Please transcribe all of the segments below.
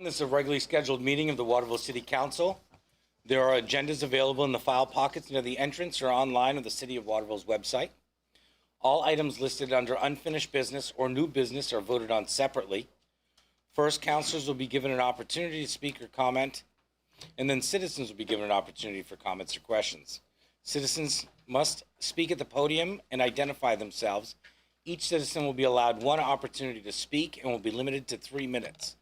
This is a regularly scheduled meeting of the Waterville City Council. There are agendas available in the file pockets near the entrance or online on the City of Waterville's website. All items listed under unfinished business or new business are voted on separately. First, councilors will be given an opportunity to speak or comment, and then citizens will be given an opportunity for comments or questions. Citizens must speak at the podium and identify themselves. Each citizen will be allowed one opportunity to speak and will be limited to 3 minutes.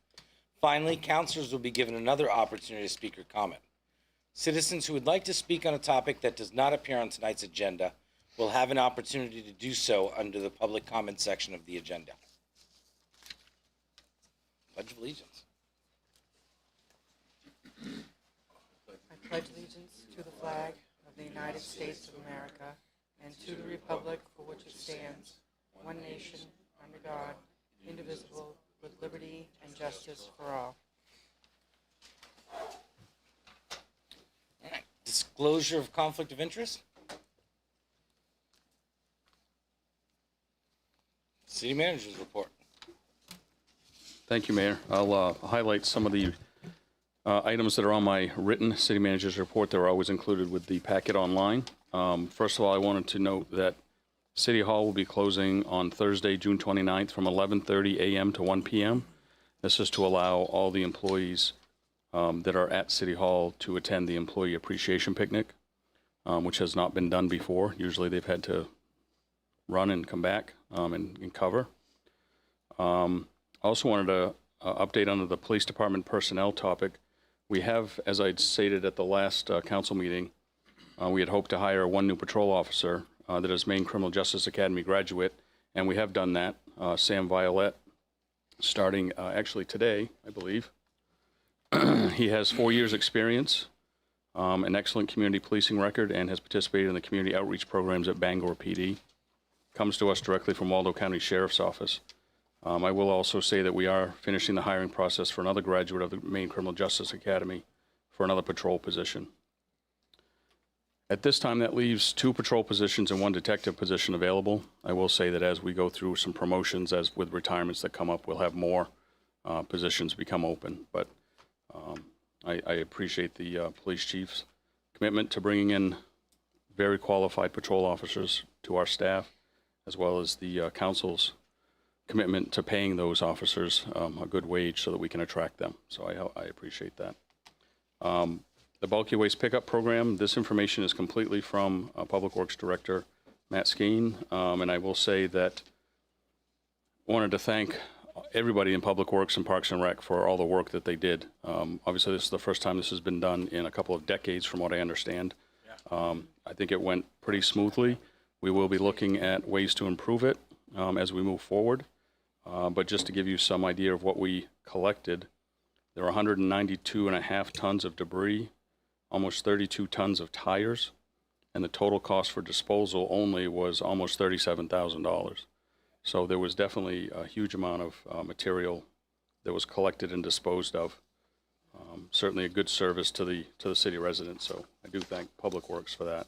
Finally, councilors will be given another opportunity to speak or comment. Citizens who would like to speak on a topic that does not appear on tonight's agenda will have an opportunity to do so under the public comment section of the agenda. Pledge of Allegiance. I pledge allegiance to the flag of the United States of America and to the republic for which it stands, one nation, under God, indivisible, with liberty and justice for all. All right. Disclosure of conflict of interest. City Manager's report. Thank you, Mayor. I'll highlight some of the items that are on my written City Manager's report that are always included with the packet online. First of all, I wanted to note that City Hall will be closing on Thursday, June 29th from 11:30 a.m. to 1 p.m. This is to allow all the employees that are at City Hall to attend the Employee Appreciation Picnic, which has not been done before. Usually they've had to run and come back and cover. I also wanted to update under the Police Department personnel topic. We have, as I stated at the last council meeting, we had hoped to hire one new patrol officer that is Maine Criminal Justice Academy graduate, and we have done that. Sam Violet, starting actually today, I believe. He has 4 years experience, an excellent community policing record, and has participated in the community outreach programs at Bangor PD. Comes to us directly from Waldo County Sheriff's Office. I will also say that we are finishing the hiring process for another graduate of the Maine Criminal Justice Academy for another patrol position. At this time, that leaves 2 patrol positions and 1 detective position available. I will say that as we go through some promotions, as with retirements that come up, we'll have more positions become open. But I appreciate the police chief's commitment to bringing in very qualified patrol officers to our staff, as well as the council's commitment to paying those officers a good wage so that we can attract them. So I appreciate that. The bulky waste pickup program, this information is completely from Public Works Director Matt Skeen, and I will say that I wanted to thank everybody in Public Works and Parks and Rec for all the work that they did. Obviously, this is the first time this has been done in a couple of decades, from what I understand. I think it went pretty smoothly. We will be looking at ways to improve it as we move forward. But just to give you some idea of what we collected, there are 192.5 tons of debris, almost 32 tons of tires, and the total cost for disposal only was almost $37,000. So there was definitely a huge amount of material that was collected and disposed of. Certainly a good service to the city residents, so I do thank Public Works for that.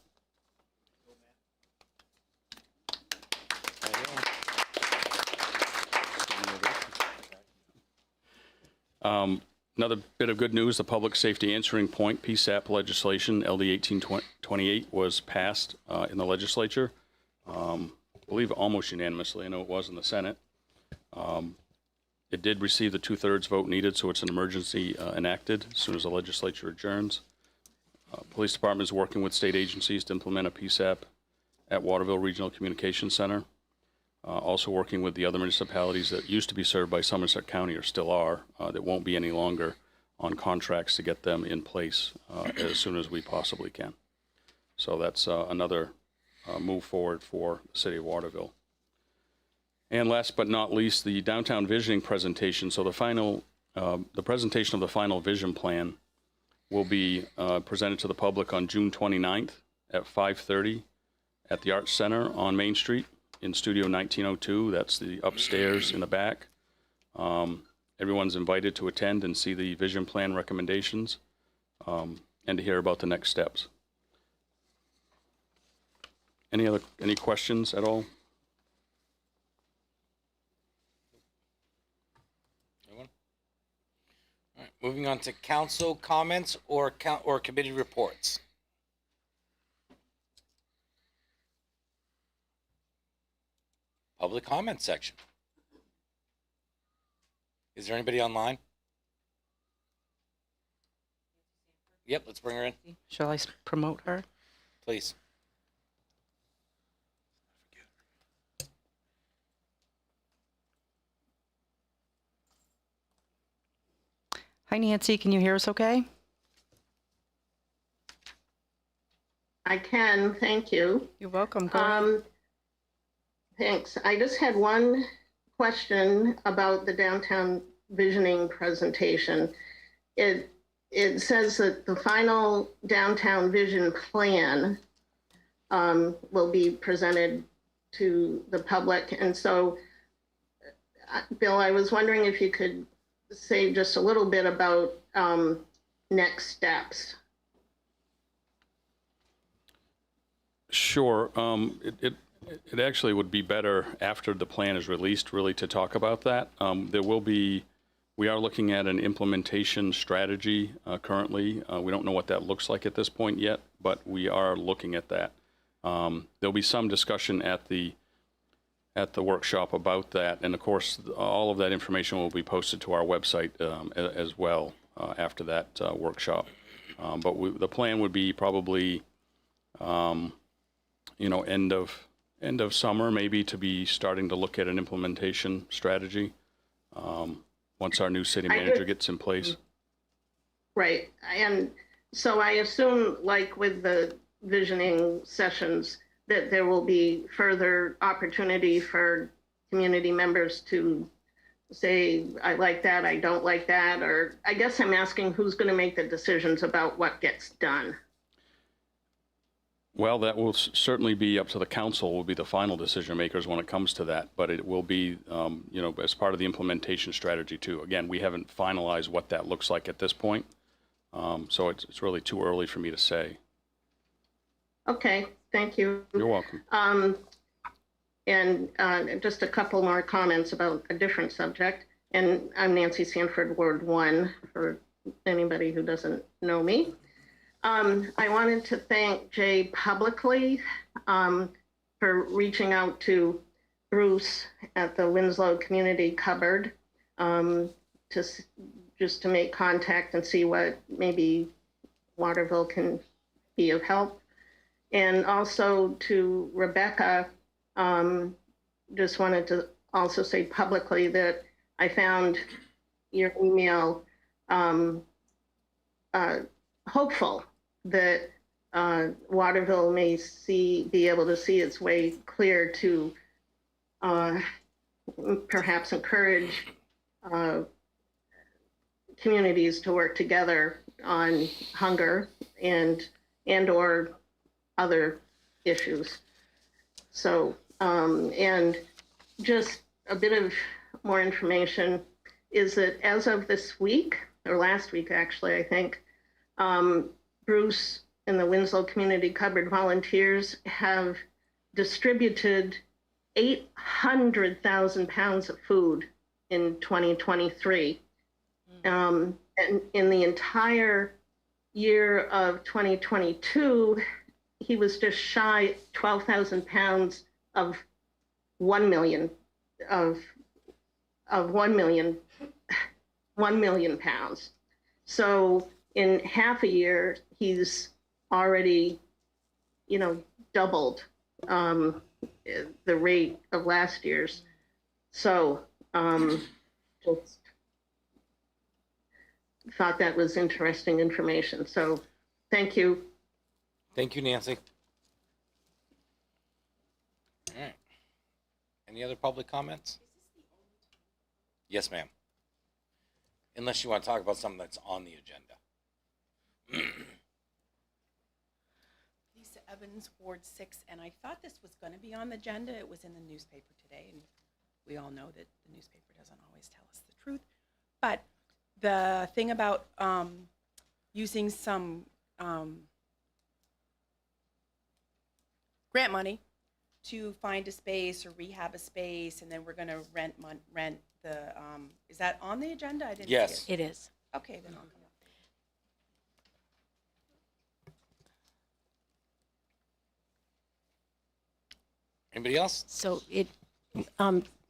Another bit of good news, the Public Safety Answering Point, PSAP legislation, LD 1828, was passed in the legislature. I believe almost unanimously. I know it was in the Senate. It did receive the 2/3 vote needed, so it's an emergency enacted as soon as the legislature adjourns. Police Department is working with state agencies to implement a PSAP at Waterville Regional Communications Center. Also working with the other municipalities that used to be served by Somerset County, or still are, that won't be any longer, on contracts to get them in place as soon as we possibly can. So that's another move forward for the city of Waterville. And last but not least, the downtown visioning presentation. So the presentation of the final vision plan will be presented to the public on June 29th at 5:30 at the Arts Center on Main Street in Studio 1902. That's the upstairs in the back. Everyone's invited to attend and see the vision plan recommendations and to hear about the next steps. Any questions at all? Anyone? All Moving on to council comments or committee reports. Public comment section. Is there anybody online? Yep, let's bring her in, Shall I promote her? please. Hi, Nancy. Can you hear us okay? I can, thank you. You're welcome. Go ahead. Thanks. I just had one question about the downtown visioning presentation. It says that the final downtown vision plan will be presented to the public. And so, Bill, I was wondering if you could say just a little bit about next steps. Sure. It actually would be better after the plan is released, really, to talk about that. We are looking at an implementation strategy currently. We don't know what that looks like at this point yet, but we are looking at that. There'll be some discussion at the workshop about that, and of course, all of that information will be posted to our website as well after that workshop. But the plan would be probably, end of summer, maybe, to be starting to look at an implementation strategy once our new city manager gets in place. Right. And so I assume, like with the visioning sessions, that there will be further opportunity for community members to say, I like that, I don't like that, or I guess I'm asking who's going to make the decisions about what gets done. Well, that will certainly be up to the council, will be the final decision makers when it comes to that, but it will be, as part of the implementation strategy too. Again, we haven't finalized what that looks like at this point, so it's really too early for me to say. Okay, thank you. You're welcome. And just a couple more comments about a different subject. And I'm Nancy Sanford, Ward 1, for anybody who doesn't know me. I wanted to thank Jay publicly for reaching out to Bruce at the Winslow Community Cupboard just to make contact and see what maybe Waterville can be of help. And also to Rebecca, just wanted to also say publicly that I found your email hopeful that Waterville may be able to see its way clear to perhaps encourage communities to work together on hunger and or other issues. So, and just a bit of more information is that as of this week, or last week actually, I think, Bruce and the Winslow Community Cupboard volunteers have distributed 800,000 pounds of food in 2023. And in the entire year of 2022, he was just shy 12,000 pounds of 1 million pounds. So in half a year, he's already, doubled the rate of last year's. So just thought that was interesting information. So thank you. Thank you, Nancy. All right. Any other public comments? Yes, ma'am. Unless you want to talk about something that's on the agenda. Lisa Evans, Ward 6, and I thought this was going to be on the agenda. It was in the newspaper today, and we all know that the newspaper doesn't always tell us the truth. But the thing about using some grant money to find a space or rehab a space, and then we're going to rent the, is that on the agenda? I didn't Yes. see it. It is. Okay, then I'll come up. Anybody else? So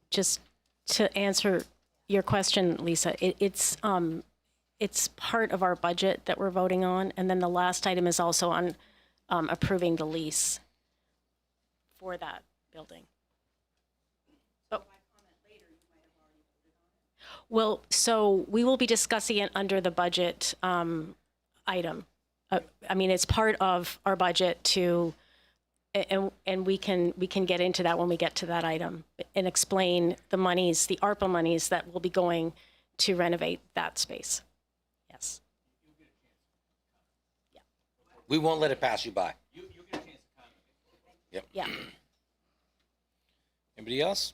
just to answer your question, Lisa, it's part of our budget that we're voting on. And then the last item is also on approving the lease for that building. Oh. Well, so we will be discussing it under the budget item. I mean, it's part of our budget to, and we can get into that when we get to that item and explain the monies, the ARPA monies that will be going to renovate that space. Yes. We won't let it pass you by. Yep. Yeah. Anybody else?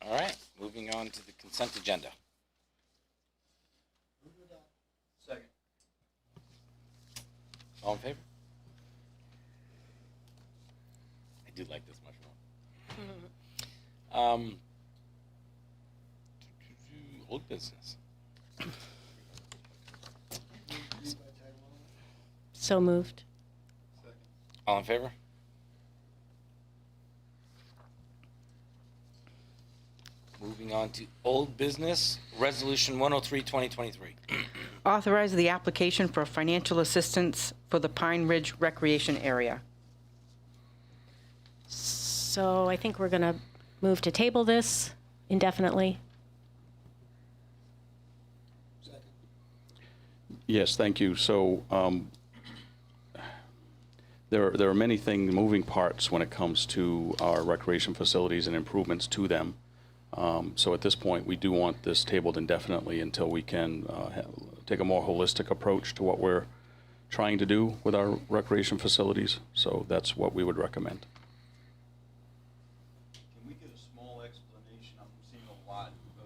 All right, moving on to the consent agenda. Second. All in favor? I do like this much more. Old business. So moved. All in favor? Moving on to old business, Resolution 103, 2023. Authorize the application for financial assistance for the Pine Ridge Recreation Area. So I think we're going to move to table this indefinitely. Yes, thank you. So there are many things, moving parts when it comes to our recreation facilities and improvements to them. So at this point, we do want this tabled indefinitely until we can take a more holistic approach to what we're trying to do with our recreation facilities. So that's what we would recommend. Can we get a small explanation? I'm seeing a lot of,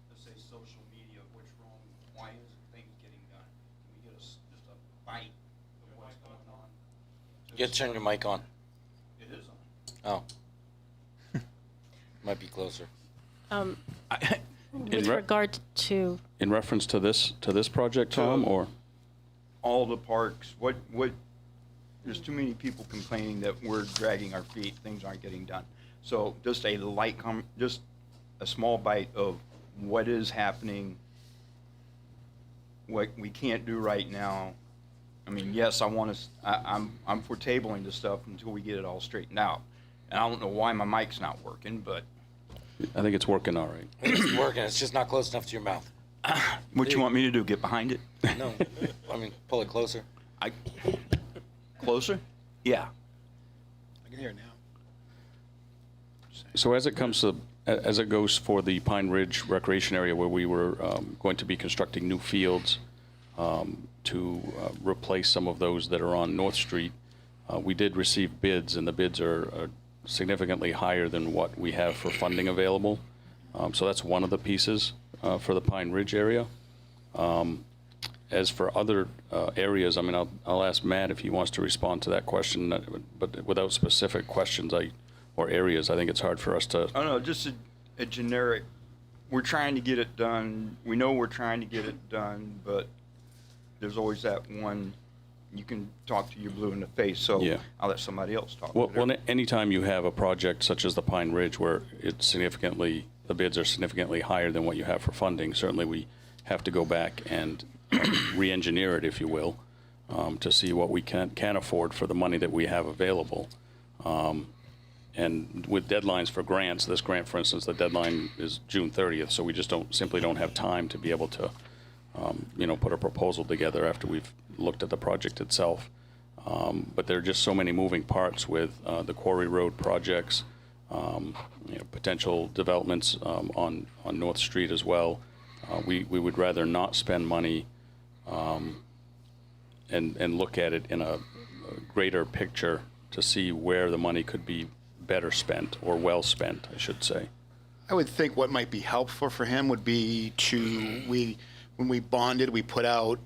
let's say, social media, what's wrong, why isn't things getting done? Can we get just a bite of what's going on? You gotta turn your mic on. It is on. Oh. Might be closer. With regard to, In reference to this project, Tom, or? All the parks, what, there's too many people complaining that we're dragging our feet, things aren't getting done. So just just a small bite of what is happening, what we can't do right now. I mean, yes, I'm for tabling this stuff until we get it all straightened out. And I don't know why my mic's not working, but. I think it's working all right. It's working, it's just not close enough to your mouth. What you want me to do, get behind it? No, I mean, pull it closer. Closer? Yeah. I can hear it now. So as it goes for the Pine Ridge Recreation Area where we were going to be constructing new fields to replace some of those that are on North Street, we did receive bids, and the bids are significantly higher than what we have for funding available. So that's one of the pieces for the Pine Ridge area. As for other areas, I mean, I'll ask Matt if he wants to respond to that question, but without specific questions or areas, I think it's hard for us to. I don't know, just a generic, we're trying to get it done. We know we're trying to get it done, but there's always that one, you can talk to your blue in the face, so Yeah. I'll let somebody else talk. Well, anytime you have a project such as the Pine Ridge where the bids are significantly higher than what you have for funding, certainly we have to go back and re-engineer it, if you will, to see what we can afford for the money that we have available. And with deadlines for grants, this grant, for instance, the deadline is June 30th, so we just simply don't have time to be able to, put a proposal together after we've looked at the project itself. But there are just so many moving parts with the Quarry Road projects, potential developments on North Street as well. We would rather not spend money and look at it in a greater picture to see where the money could be better spent, or well spent, I should say. I would think what might be helpful for him would be when we bonded, we put out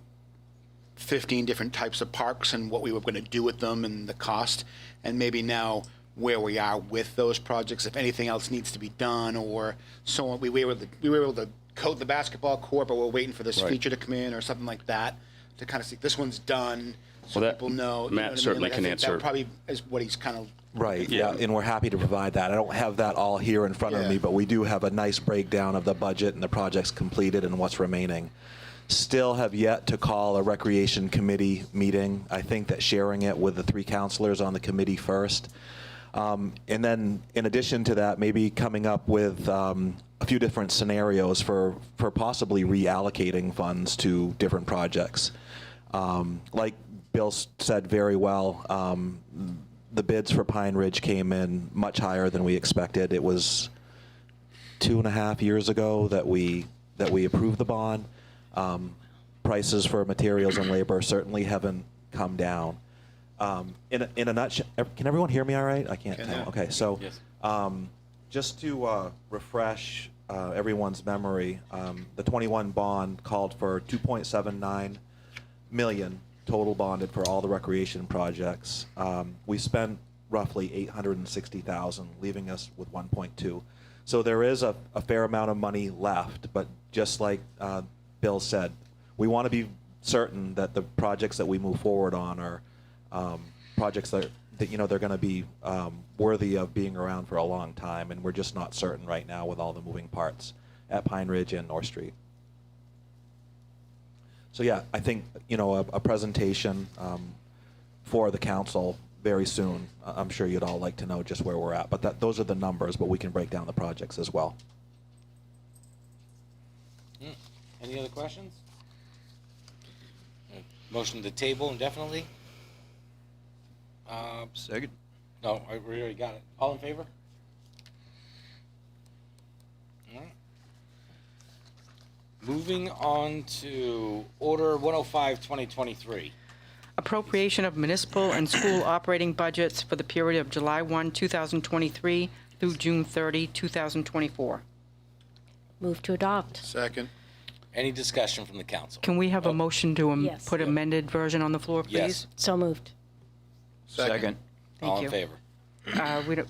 15 different types of parks and what we were going to do with them and the cost, and maybe now where we are with those projects, if anything else needs to be done or so on. We were able to coat the basketball court, but we're waiting for this Right. feature to come in or something like that to kind of see this one's done, so Well, that- people know. you know Matt what I mean? certainly Like, I can think answer. That probably is what he's kind of. Right, yeah, and we're happy to provide that. I don't have that all here in front of Yeah. me, but we do have a nice breakdown of the budget and the projects completed and what's remaining. Still have yet to call a recreation committee meeting. I think that sharing it with the 3 counselors on the committee first. And then in addition to that, maybe coming up with a few different scenarios for possibly reallocating funds to different projects. Like Bill said very well, the bids for Pine Ridge came in much higher than we expected. It was 2.5 years ago that we approved the bond. Prices for materials and labor certainly haven't come down. In a nutshell, can everyone hear me all right? I can't Can, tell. yeah. Okay, so Yes. just to refresh everyone's memory, the 21 bond called for 2.79 million total bonded for all the recreation projects. We spent roughly 860,000, leaving us with 1.2. So there is a fair amount of money left, but just like Bill said, we want to be certain that the projects that we move forward on are projects that you know they're going to be worthy of being around for a long time, and we're just not certain right now with all the moving parts at Pine Ridge and North Street. So yeah, I think a presentation for the council very soon. I'm sure you'd all like to know just where we're at, but those are the numbers, but we can break down the projects as well. Any other questions? Motion to table indefinitely? Second. No, we already got it. All in favor? All right. Moving on to Order 105, 2023. Appropriation of municipal and school operating budgets for the period of July 1, 2023 through June 30, 2024. Move to adopt. Second. Any discussion from the council? Can we have a motion to Yes. put amended version on the floor, please? Yes. So moved. Second. Thank All you. in favor?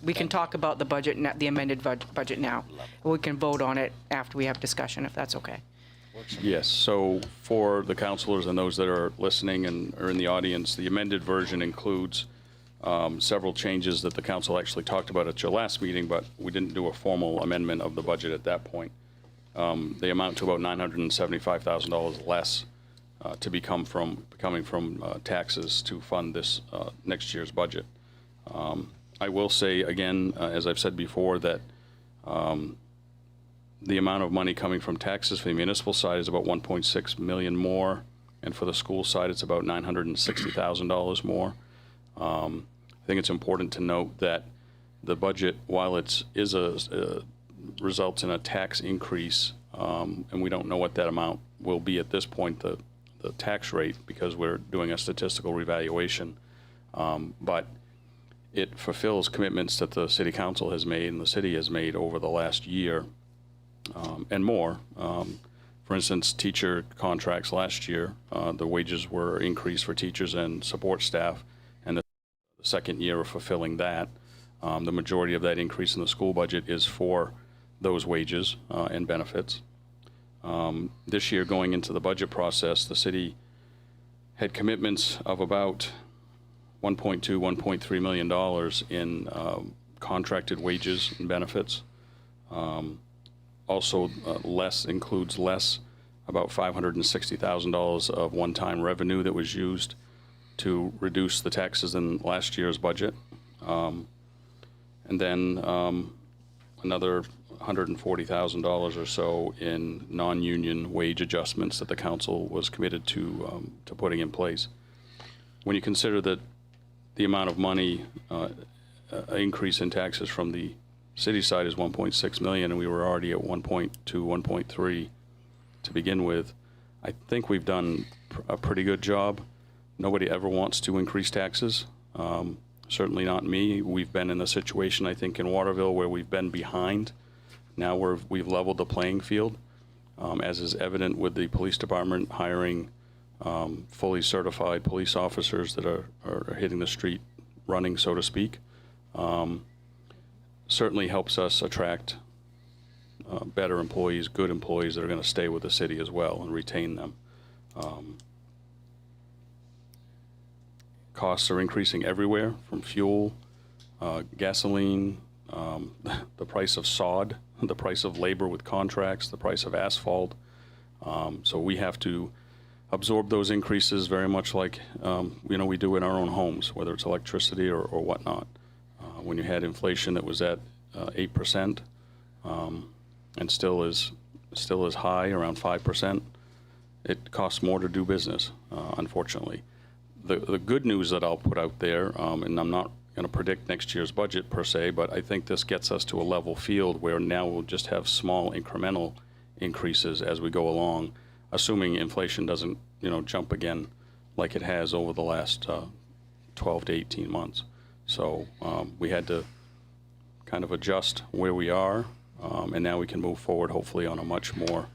We can talk about the budget, the amended budget now. We can vote on it after we have discussion, if that's okay. Yes, so for the counselors and those that are listening and are in the audience, the amended version includes several changes that the council actually talked about at your last meeting, but we didn't do a formal amendment of the budget at that point. They amount to about $975,000 less to coming from taxes to fund this next year's budget. I will say again, as I've said before, that the amount of money coming from taxes for the municipal side is about 1.6 million more, and for the school side, it's about $960,000 more. I think it's important to note that the budget, while results in a tax increase, and we don't know what that amount will be at this point, the tax rate, because we're doing a statistical revaluation, but it fulfills commitments that the city council has made and the city has made over the last year. And more. For instance, teacher contracts last year, the wages were increased for teachers and support staff, and the second year of fulfilling that. The majority of that increase in the school budget is for those wages and benefits. This year, going into the budget process, the city had commitments of about $1.3 million in contracted wages and benefits. Also, includes about $560,000 of one-time revenue that was used to reduce the taxes in last year's budget. And then another $140,000 or so in non-union wage adjustments that the council was committed to putting in place. When you consider that the amount of money, increase in taxes from the city side is 1.6 million, and we were already at 1.2, 1.3 to begin with. I think we've done a pretty good job. Nobody ever wants to increase taxes. Certainly not me. We've been in a situation, I think, in Waterville where we've been behind. Now we've leveled the playing field, as is evident with the police department hiring fully certified police officers that are hitting the street running, so to speak. Certainly helps us attract better employees, good employees that are going to stay with the city as well and retain them. Costs are increasing everywhere, from fuel, gasoline, the price of sod, the price of labor with contracts, the price of asphalt. So we have to absorb those increases very much like we do in our own homes, whether it's electricity or whatnot. When you had inflation that was at 8% and still is high, around 5%, it costs more to do business, unfortunately. The good news that I'll put out there, and I'm not going to predict next year's budget per se, but I think this gets us to a level field where now we'll just have small incremental increases as we go along, assuming inflation doesn't, jump again like it has over the last 12 to 18 months. So we had to kind of adjust where we are, and now we can move forward hopefully on a much more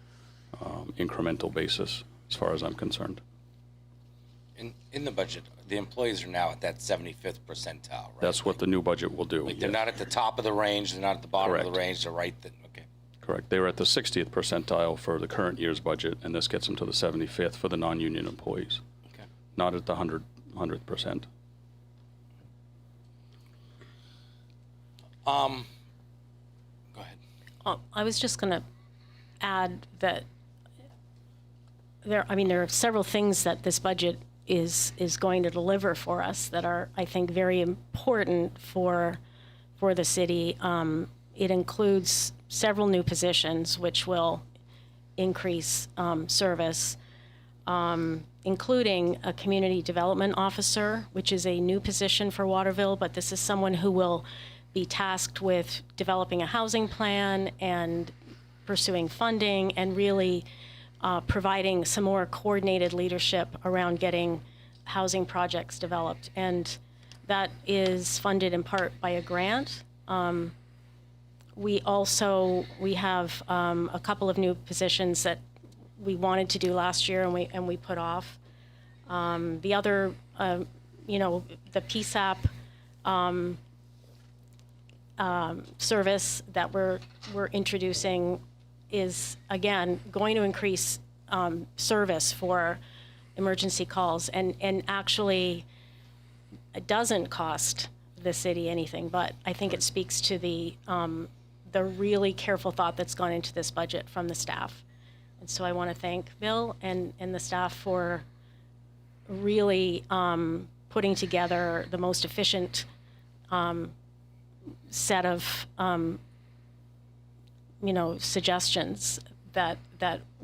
incremental basis as far as I'm concerned. In the budget, the employees are now at that 75th percentile, right? That's what the new budget will do. Like they're not at the top of the range, they're not at the bottom of Correct. the range, they're right then, okay. Correct. They were at the 60th percentile for the current year's budget, and this gets them to the 75th for the non-union employees, Okay. not at the 100%. Go ahead. I was just going to add that there are several things that this budget is going to deliver for us that are, I think, very important for the city. It includes several new positions which will increase service, including a community development officer, which is a new position for Waterville, but this is someone who will be tasked with developing a housing plan and pursuing funding and really providing some more coordinated leadership around getting housing projects developed. And that is funded in part by a grant. We have a couple of new positions that we wanted to do last year and we put off. The other, the PSAP service that we're introducing is, again, going to increase service for emergency calls, and actually it doesn't cost the city anything, but I think it speaks to the really careful thought that's gone into this budget from the staff. And so I want to thank Bill and the staff for really putting together the most efficient set of suggestions that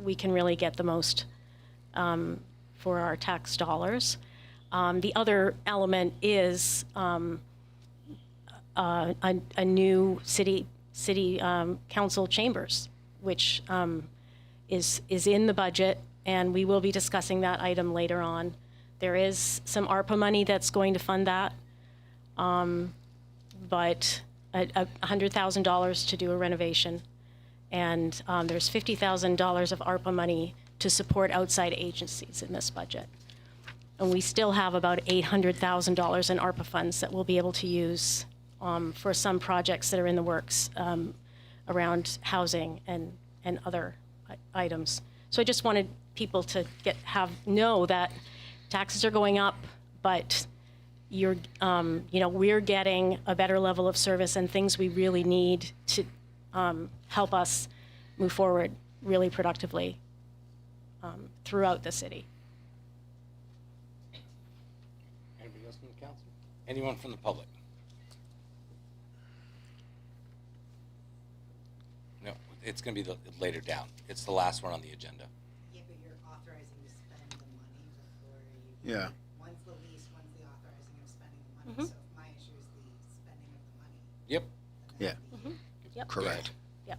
we can really get the most for our tax dollars. The other element is a new city council chambers, which is in the budget, and we will be discussing that item later on. There is some ARPA money that's going to fund that, but $100,000 to do a renovation. And there's $50,000 of ARPA money to support outside agencies in this budget. And we still have about $800,000 in ARPA funds that we'll be able to use for some projects that are in the works around housing and other items. So I just wanted people to know that taxes are going up, but we're getting a better level of service and things we really need to help us move forward really productively throughout the city. Anybody else from the council? Anyone from the public? No, it's going to be later down. It's the last one on the agenda. Yeah, but you're authorizing to spend the money before you. Yeah. One's the lease, one's the authorizing of spending the money. So if my issue is the spending of the money. Yep. Yeah. Yep. Correct. Yep.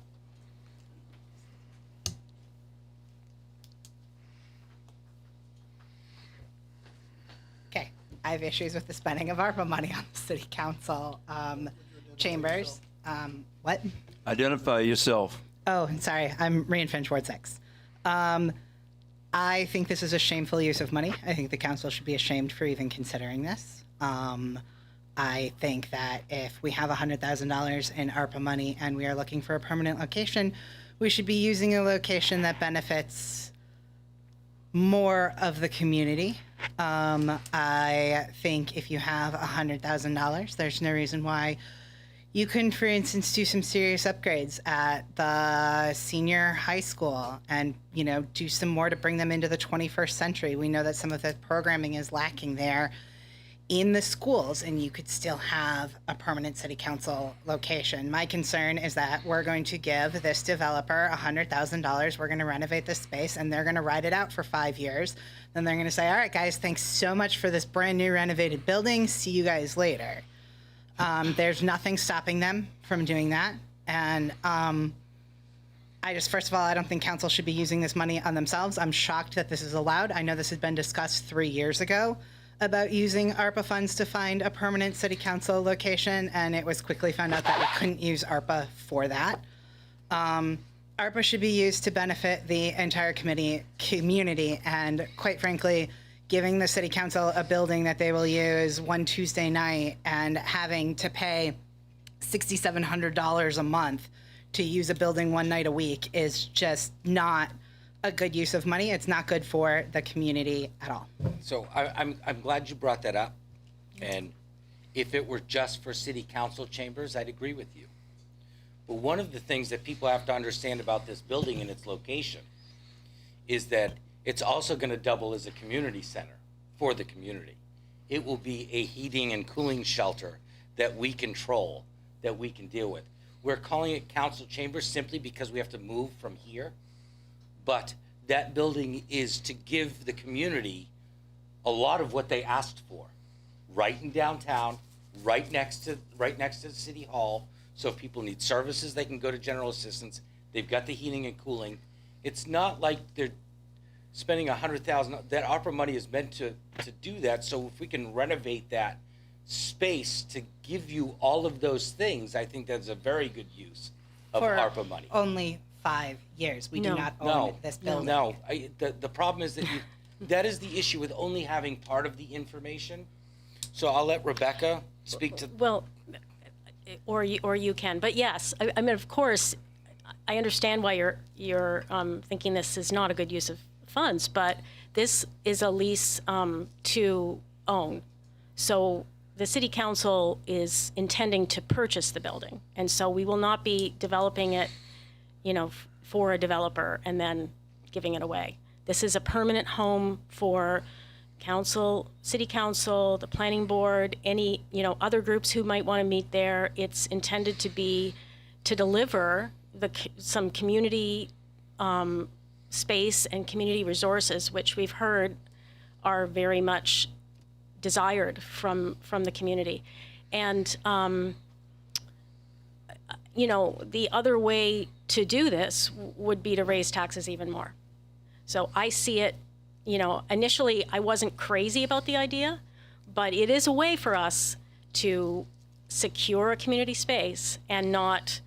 Okay, I have issues with the spending of ARPA money on the city council chambers. What? Identify yourself. Oh, and sorry, I'm Ryan Finch, Ward 6. I think this is a shameful use of money. I think the council should be ashamed for even considering this. I think that if we have $100,000 in ARPA money and we are looking for a permanent location, we should be using a location that benefits more of the community. I think if you have $100,000, there's no reason why you couldn't, for instance, do some serious upgrades at the senior high school and, you know, do some more to bring them into the 21st century. We know that some of the programming is lacking there in the schools, and you could still have a permanent city council location. My concern is that we're going to give this developer $100,000. We're going to renovate this space, and they're going to ride it out for 5 years. Then they're going to say, all right, guys, thanks so much for this brand new renovated building. See you guys later. There's nothing stopping them from doing that. And first of all, I don't think council should be using this money on themselves. I'm shocked that this is allowed. I know this had been discussed 3 years ago about using ARPA funds to find a permanent city council location, and it was quickly found out that we couldn't use ARPA for that. ARPA should be used to benefit the entire community, and quite frankly, giving the city council a building that they will use one Tuesday night and having to pay $6,700 a month to use a building one night a week is just not a good use of money. It's not good for the community at all. So I'm glad you brought that up. And if it were just for city council chambers, I'd agree with you. But one of the things that people have to understand about this building and its location is that it's also going to double as a community center for the community. It will be a heating and cooling shelter that we control, that we can deal with. We're calling it council chambers simply because we have to move from here. But that building is to give the community a lot of what they asked for, right in downtown, right next to the city hall. So if people need services, they can go to general assistance. They've got the heating and cooling. It's not like they're spending $100,000. That ARPA money is meant to do that. So if we can renovate that space to give you all of those things, I think that's a very good use of For ARPA money. only 5 years. We do No. not own No, this building. no. The problem is that that is the issue with only having part of the information. So I'll let Rebecca speak to. Well, or you can, but yes, I mean, of course, I understand why you're thinking this is not a good use of funds, but this is a lease to own. So the city council is intending to purchase the building, and so we will not be developing it, you know, for a developer and then giving it away. This is a permanent home for council, city council, the planning board, any, you know, other groups who might want to meet there. It's intended to deliver some community space and community resources, which we've heard are very much desired from the community. And, you know, the other way to do this would be to raise taxes even more. So I see it, you know, initially I wasn't crazy about the idea, but it is a way for us to secure a community space and not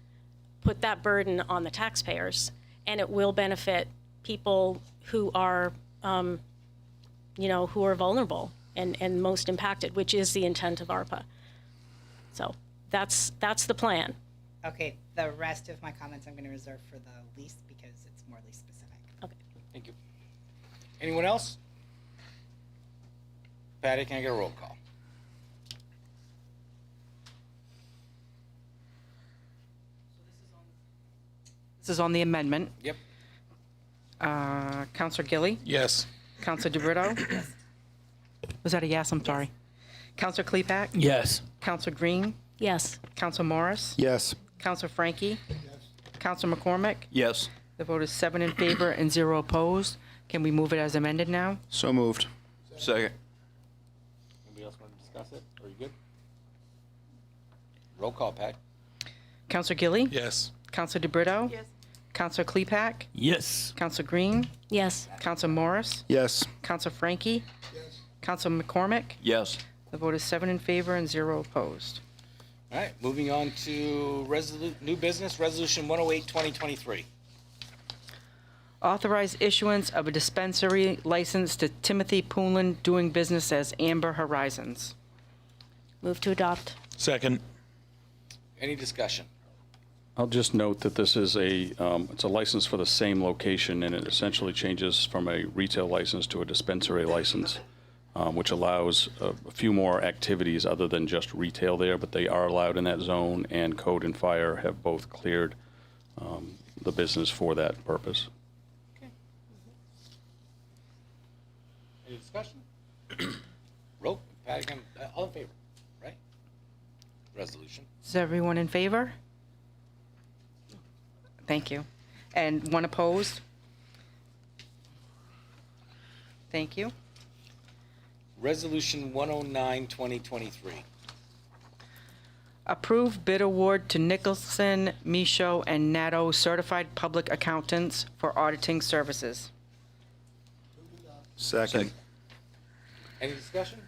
put that burden on the taxpayers. And it will benefit people who are, you know, who are vulnerable and most impacted, which is the intent of ARPA. So that's the plan. Okay, the rest of my comments I'm going to reserve for the lease because it's more lease specific. Okay. Thank you. Anyone else? Patty, can I get a roll call? This is on the amendment. Yep. Counselor Gilly? Yes. Counselor DeBrito? Yes. Was that a yes? I'm sorry. Counselor Klepak? Yes. Counselor Green? Yes. Counselor Morris? Yes. Counselor Frankie? Yes. Counselor McCormick? Yes. The vote is 7 in favor and 0 opposed. Can we move it as amended now? So moved. Second. Anybody else want to discuss it? Are you good? Roll call, Pat. Counselor Gilly? Yes. Counselor DeBrito? Yes. Counselor Klepak? Yes. Counselor Green? Yes. Counselor Morris? Yes. Counselor Frankie? Yes. Counselor McCormick? Yes. The vote is 7 in favor and 0 opposed. All right, moving on to new business, Resolution 108, 2023. Authorize issuance of a dispensary license to Timothy Poulin doing business as Amber Horizons. Move to adopt. Second. Any discussion? I'll just note that this is it's a license for the same location, and it essentially changes from a retail license to a dispensary license, which allows a few more activities other than just retail there, but they are allowed in that zone, and Code and Fire have both cleared the business for that purpose. Any discussion? Roll, Patty, all in favor, right? Resolution. Is everyone in favor? Thank you. And one opposed? Thank you. Resolution 109, 2023. Approve bid award to Nicholson, Michaud, and Nato Certified Public Accountants for auditing services. Second. Any discussion?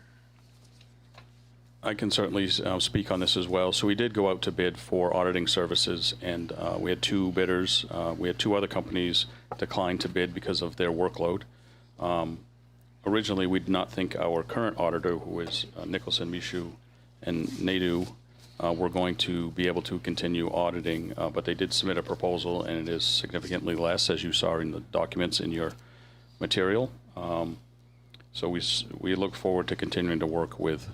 I can certainly speak on this as well. So we did go out to bid for auditing services, and we had two bidders. We had two other companies decline to bid because of their workload. Originally, we did not think our current auditor, who is Nicholson, Michaud, and Nadu, were going to be able to continue auditing, but they did submit a proposal, and it is significantly less, as you saw in the documents in your material. So we look forward to continuing to work with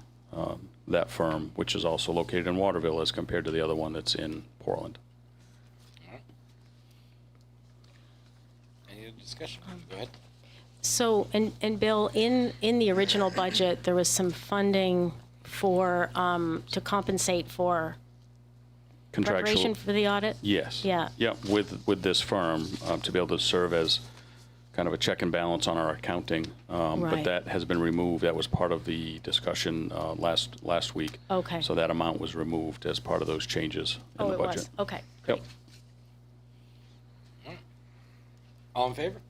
that firm, which is also located in Waterville as compared to the other one that's in Portland. All right. Any other discussion? Go ahead. So, and Bill, in the original budget, there was some funding for, to compensate for preparation for the audit? Yes. Yeah. Yeah, with this firm, to be able to serve as kind of a check and balance on our accounting. But Right. that has been removed. That was part of the discussion last week. Okay. So that amount was removed as part of those changes in Oh, the it budget. was? Okay. Yep. All in favor?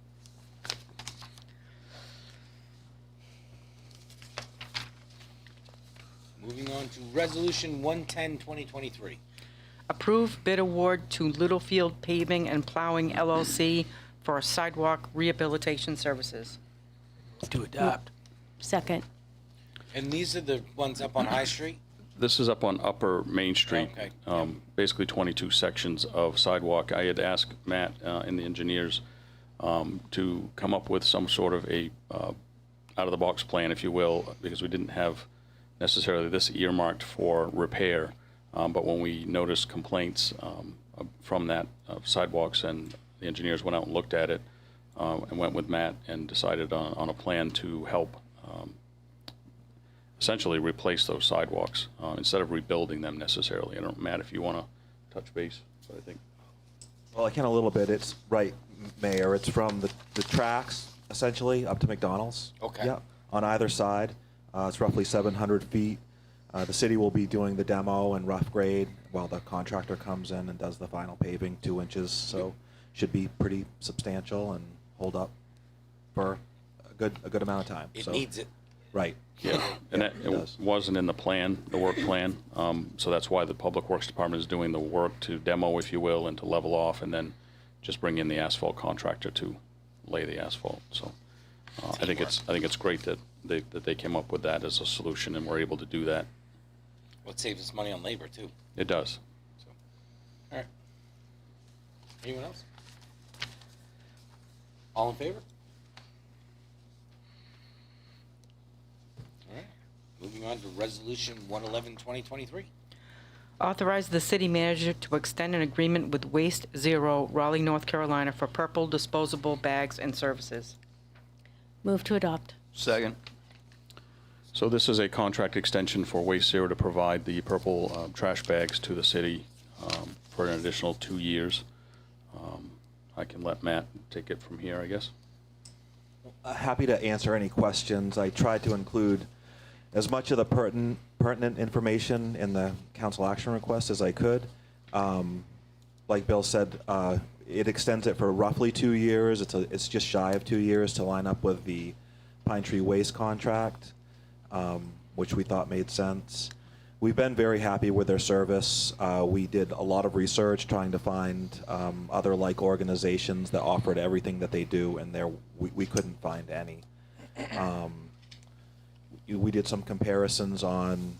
Moving on to Resolution 110, 2023. Approve bid award to Littlefield Paving and Plowing LLC for sidewalk rehabilitation services. To adopt. Second. And these are the ones up on High Street? This is up on Upper Main Street. Okay. Basically 22 sections of sidewalk. I had asked Matt and the engineers to come up with some sort of a out-of-the-box plan, if you will, because we didn't have necessarily this earmarked for repair. But when we noticed complaints from that sidewalks, and the engineers went out and looked at it, and went with Matt and decided on a plan to help essentially replace those sidewalks instead of rebuilding them necessarily. I don't know, Matt, if you want to touch base, but I think. Well, I can a little bit. It's right, Mayor. It's from the tracks, essentially, up to McDonald's. Okay. Yeah, on either side. It's roughly 700 feet. The city will be doing the demo and rough grade while the contractor comes in and does the final paving, 2 inches. So should be pretty substantial and hold up for a good amount of time. It So, needs it. right. Yeah, and that, it it does. wasn't in the plan, the work plan, so that's why the Public Works Department is doing the work to demo, if you will, and to level off, and then just bring in the asphalt contractor to lay the asphalt, so. I think it's great that they came up with that as a solution, and we're able to do that. Well, it saves us money on labor, too. It does. So, all right. Anyone else? All in favor? All right. Moving on to Resolution 111, 2023. Authorize the city manager to extend an agreement with Waste Zero, Raleigh, North Carolina, for purple disposable bags and services. Move to adopt. Second. So this is a contract extension for Waste Zero to provide the purple trash bags to the city for an additional 2 years. I can let Matt take it from here, I guess. Happy to answer any questions. I tried to include as much of the pertinent information in the council action request as I could. Like Bill said, it extends it for roughly 2 years. It's just shy of 2 years to line up with the Pine Tree Waste contract, which we thought made sense. We've been very happy with their service. We did a lot of research trying to find other like organizations that offered everything that they do, and we couldn't find any. We did some comparisons on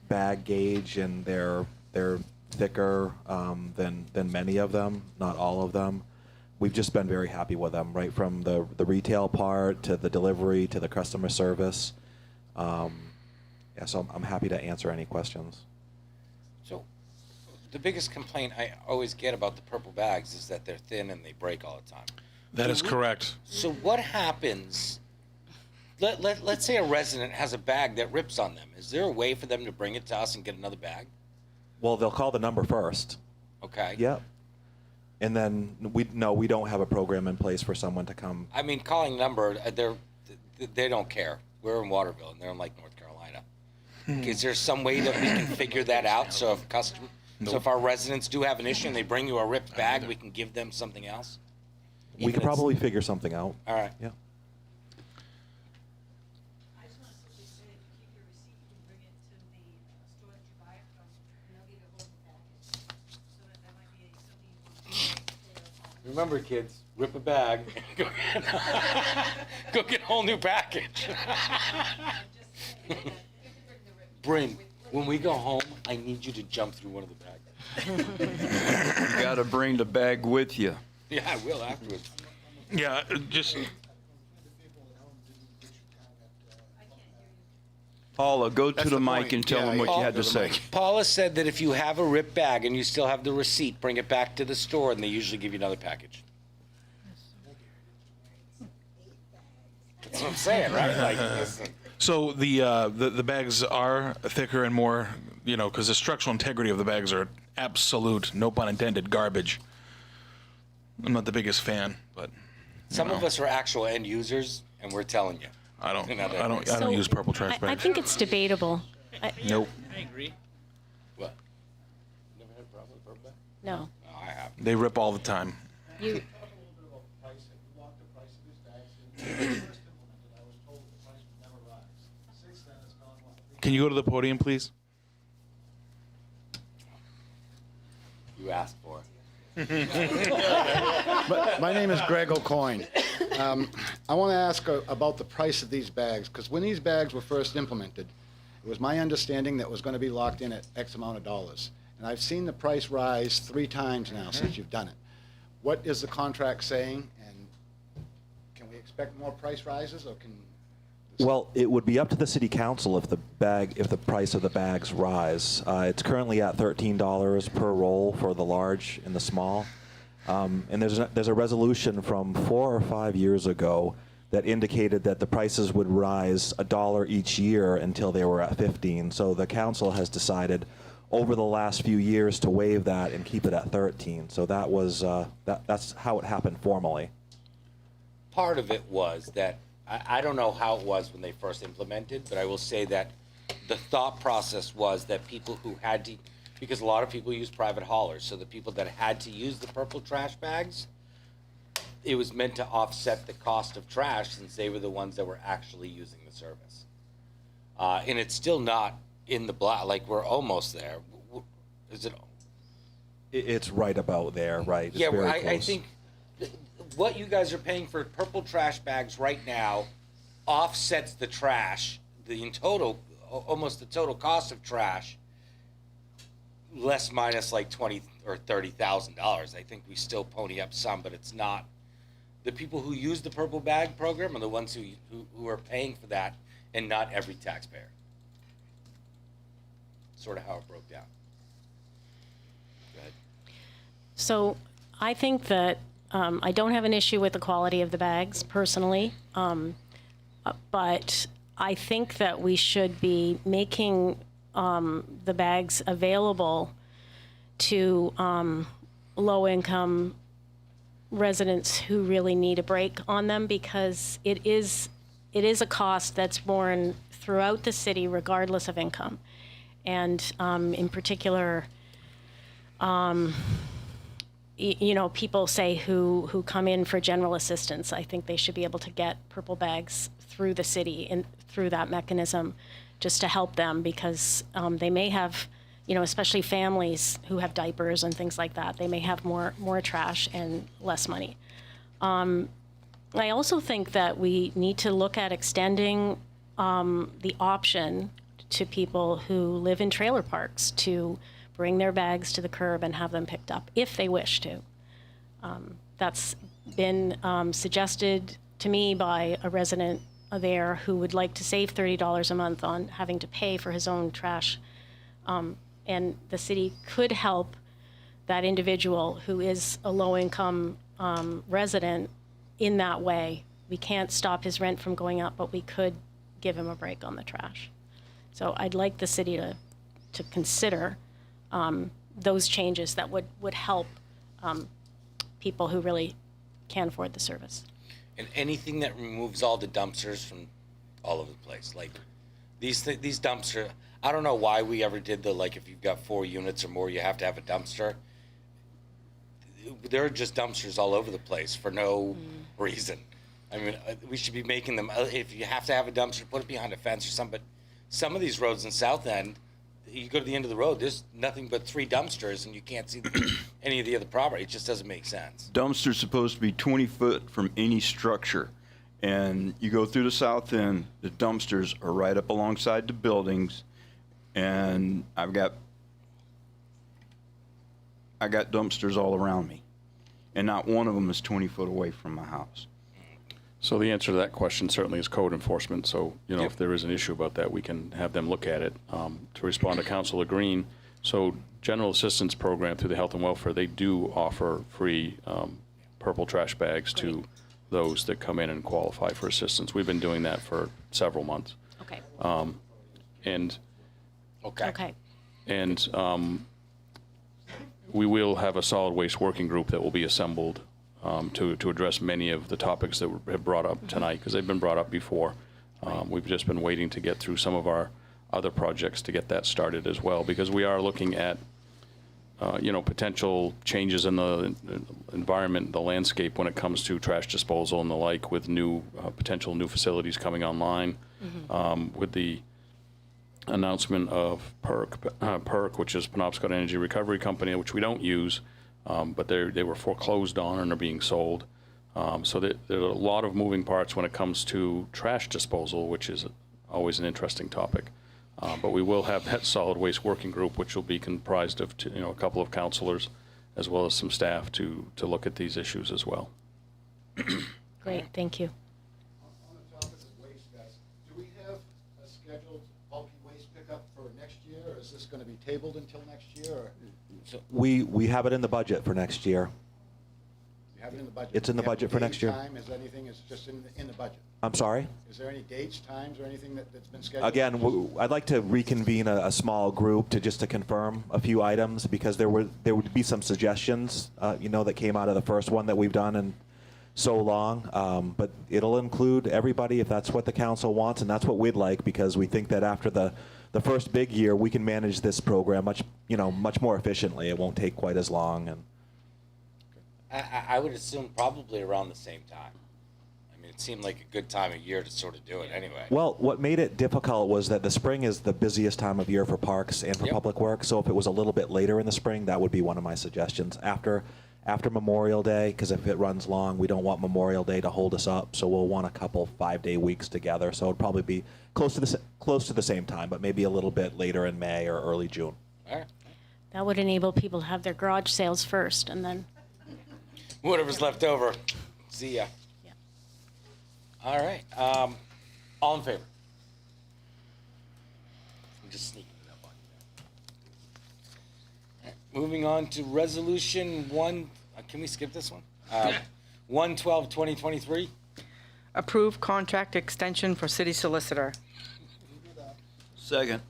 bag gauge, and they're thicker than many of them, not all of them. We've just been very happy with them, right from the retail part to the delivery to the customer service. Yeah, so I'm happy to answer any questions. So, the biggest complaint I always get about the purple bags is that they're thin and they break all the time. That is correct. So what happens, let's say a resident has a bag that rips on them. Is there a way for them to bring it to us and get another bag? Well, they'll call the number first. Okay. Yep. And then we don't have a program in place for someone to come. I mean, calling number, they don't care. We're in Waterville and they're in like North Carolina. Is there some way that we can figure that out? So if our residents do have an issue and they bring you a ripped bag, we can give them something else? We could probably figure something out. All right. Yeah. I just want to simply say, if you keep your receipt, you can bring it to the store that you buy it from, and they'll give you a whole new package. So that might be something you can do. Remember, kids, rip a bag, go get a whole new package. Bryn, when we go home, I need you to jump through one of the bags. You gotta bring the bag with you. Yeah, I will afterwards. Yeah, just Paula, go to That's the the mic point. and tell Yeah, them what you yeah. had to say. Paula said that if you have a ripped bag and you still have the receipt, bring it back to the store and they usually give you another package. That's what I'm saying, right? Like, listen. so the bags are thicker and more, because the structural integrity of the bags are absolute, no pun intended, garbage. I'm not the biggest fan, but Some of us are actual end users, and we're telling you. I don't So, use purple trash I bags. think it's debatable. Nope. What? Never had a problem with purple bag? No. No, I have. They rip all the time. You, Can you go to the podium, please? You asked for it. My name is Greg O'Coin. I want to ask about the price of these bags, because when these bags were first implemented, it was my understanding that it was going to be locked in at X amount of dollars. And I've seen the price rise 3 times now since you've done it. What is the contract saying, and can we expect more price rises, or can... Well, it would be up to the city council if the price of the bags rise. It's currently at $13 per roll for the large and the small. And there's a resolution from 4 or 5 years ago that indicated that the prices would rise $1 each year until they were at 15. So the council has decided over the last few years to waive that and keep it at 13. So that was that's how it happened formally. Part of it was that, I don't know how it was when they first implemented, but I will say that the thought process was that people who had to, because a lot of people use private haulers, so the people that had to use the purple trash bags, it was meant to offset the cost of trash since they were the ones that were actually using the service. And it's still not in the black, like we're almost there. Is it? It's right about there, right? It's Yeah, very I close. think what you guys are paying for purple trash bags right now offsets the trash, almost the total cost of trash, less minus like $20,000 or $30,000. I think we still pony up some, but it's not. The people who use the purple bag program are the ones who are paying for that, and not every taxpayer. Sort of how it broke down. Go ahead. so I think that I don't have an issue with the quality of the bags personally, but I think that we should be making the bags available to low-income residents who really need a break on them, because it is a cost that's borne throughout the city regardless of income. And in particular, people say who come in for general assistance, I think they should be able to get purple bags through the city and through that mechanism just to help them, because they may have, especially families who have diapers and things like that, they may have more trash and less money. I also think that we need to look at extending the option to people who live in trailer parks to bring their bags to the curb and have them picked up if they wish to. That's been suggested to me by a resident there who would like to save $30 a month on having to pay for his own trash. And the city could help that individual who is a low-income resident in that way. We can't stop his rent from going up, but we could give him a break on the trash. So I'd like the city to consider those changes that would help people who really can't afford the service. And anything that removes all the dumpsters from all over the place, like these dumpsters. I don't know why we ever did like if you've got 4 units or more, you have to have a dumpster. There are just dumpsters all over the place for no reason. I mean, we should be making them. If you have to have a dumpster, put it behind a fence or something. But some of these roads in South End, you go to the end of the road, there's nothing but 3 dumpsters, and you can't see any of the other property. It just doesn't make sense. Dumpster's supposed to be 20 foot from any structure. And you go through the south end, the dumpsters are right up alongside the buildings. And I got dumpsters all around me. And not one of them is 20 foot away from my house. So the answer to that question certainly is code enforcement. So, if there is an issue about that, we can have them look at it. To respond to Councilor Green, so General Assistance Program through the Health and Welfare, they do offer free purple trash bags to those that come in and qualify for assistance. We've been doing that for several months. Okay. Okay. And we will have a solid waste working group that will be assembled to address many of the topics that have brought up tonight, because they've been brought up before. We've just been waiting to get through some of our other projects to get that started as well, because we are looking at potential changes in the environment, the landscape when it comes to trash disposal and the like, with potential new facilities coming online, with the announcement of PERC, which is Penobscot Energy Recovery Company, which we don't use, but they were foreclosed on and are being sold. So there are a lot of moving parts when it comes to trash disposal, which is always an interesting topic. But we will have that solid waste working group, which will be comprised of a couple of councilors as well as some staff to look at these issues as well. Great, thank you. On the topic of waste, guys, do we have a scheduled bulky waste pickup for next year, or is this going to be tabled until next year? Or We have it in the budget for next year. you have it in the budget? It's in the Do you have budget for next dates, year. Time, is anything, is just in the budget? I'm sorry? Is there any dates, times, or anything that's been scheduled? Again, I'd like to reconvene a small group to confirm a few items, because there would be some suggestions, that came out of the first one that we've done in so long. But it'll include everybody if that's what the council wants, and that's what we'd like, because we think that after the first big year, we can manage this program much more efficiently. It won't take quite as long. And I would assume probably around the same time. I mean, it seemed like a good time of year to sort of do it anyway. well, what made it difficult was that the spring is the busiest time of year for parks and for Yep. public works. So if it was a little bit later in the spring, that would be one of my suggestions. After Memorial Day, because if it runs long, we don't want Memorial Day to hold us up. So we'll want a couple 5-day weeks together. So it'd probably be close to the same time, but maybe a little bit later in May or early June. All right. That would enable people to have their garage sales first, and then, Whatever's left over. See ya. Yeah. All right. All in favor? I'm just sneaking it up on you. All right. Moving on to resolution 1. Can we skip this one? 1/12/2023. Approve contract extension for city solicitor. Second.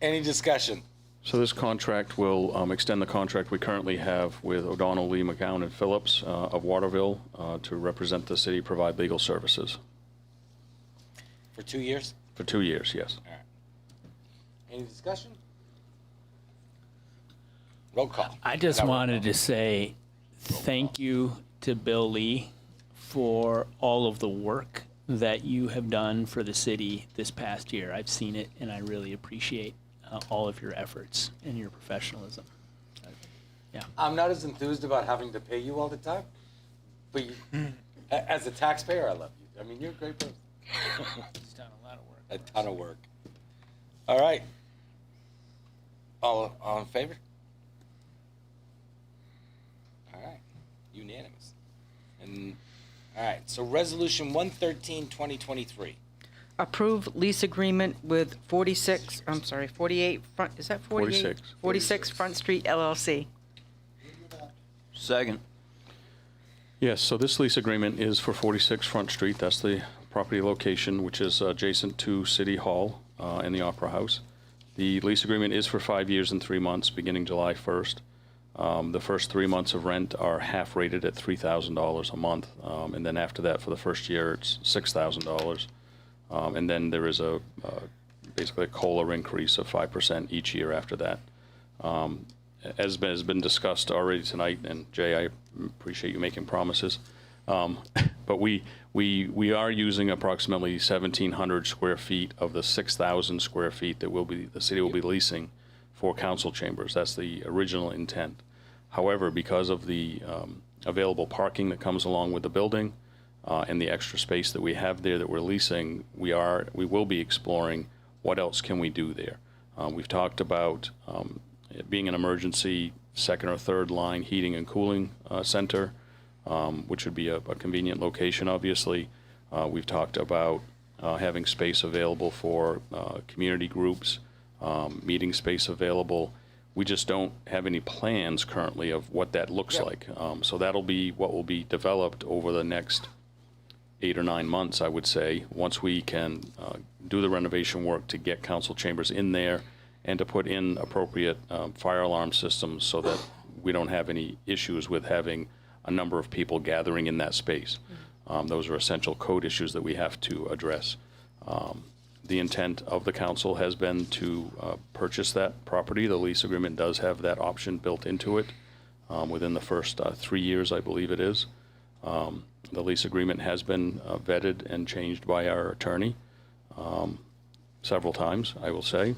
Any discussion? So this contract will extend the contract we currently have with O'Donnell, Lee, McGowan, and Phillips of Waterville to represent the city, provide legal services. For 2 years? For 2 years, yes. All right. Any discussion? Roll call. I just Not roll wanted call. to say thank you to Bill Lee for all of the work that you have done for the city this past year. I've seen it, and I really appreciate all of your efforts and your professionalism. Yeah. I'm not as enthused about having to pay you all the time, but as a taxpayer, I love you. I mean, you're a great person. He's done a lot of work. A ton of work. All right. All in favor? All right. Unanimous. And, all right, so Resolution 113, 2023. Approve lease agreement with 48 Front, is that 48? 46. 46 Front Street LLC. Second. Yes, so this lease agreement is for 46 Front Street. That's the property location, which is adjacent to City Hall and the Opera House. The lease agreement is for 5 years and 3 months, beginning July 1st. The first 3 months of rent are half rated at $3,000 a month, and then after that, for the first year, it's $6,000. And then there is basically a COLA increase of 5% each year after that. As has been discussed already tonight, and Jay, I appreciate you making promises, but we are using approximately 1,700 square feet of the 6,000 square feet that the city will be leasing for council chambers. That's the original intent. However, because of the available parking that comes along with the building and the extra space that we have there that we're leasing, we will be exploring what else can we do there. We've talked about it being an emergency second or third line heating and cooling center, which would be a convenient location, obviously. We've talked about having space available for community groups, meeting space available. We just don't have any plans currently of what that looks like. So that'll be what will be developed over the next 8 or 9 months, I would say, once we can do the renovation work to get council chambers in there and to put in appropriate fire alarm systems so that we don't have any issues with having a number of people gathering in that space. Those are essential code issues that we have to address. The intent of the council has been to purchase that property. The lease agreement does have that option built into it within the first 3 years, I believe it is. The lease agreement has been vetted and changed by our attorney several times, I will say.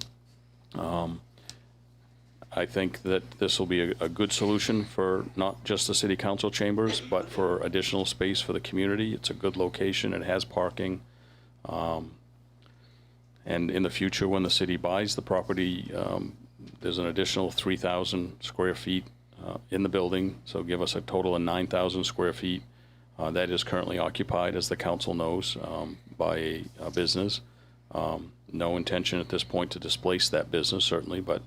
I think that this will be a good solution for not just the city council chambers, but for additional space for the community. It's a good location. It has parking. And in the future, when the city buys the property, there's an additional 3,000 square feet in the building, so give us a total of 9,000 square feet. That is currently occupied, as the council knows, by a business. No intention at this point to displace that business, certainly, but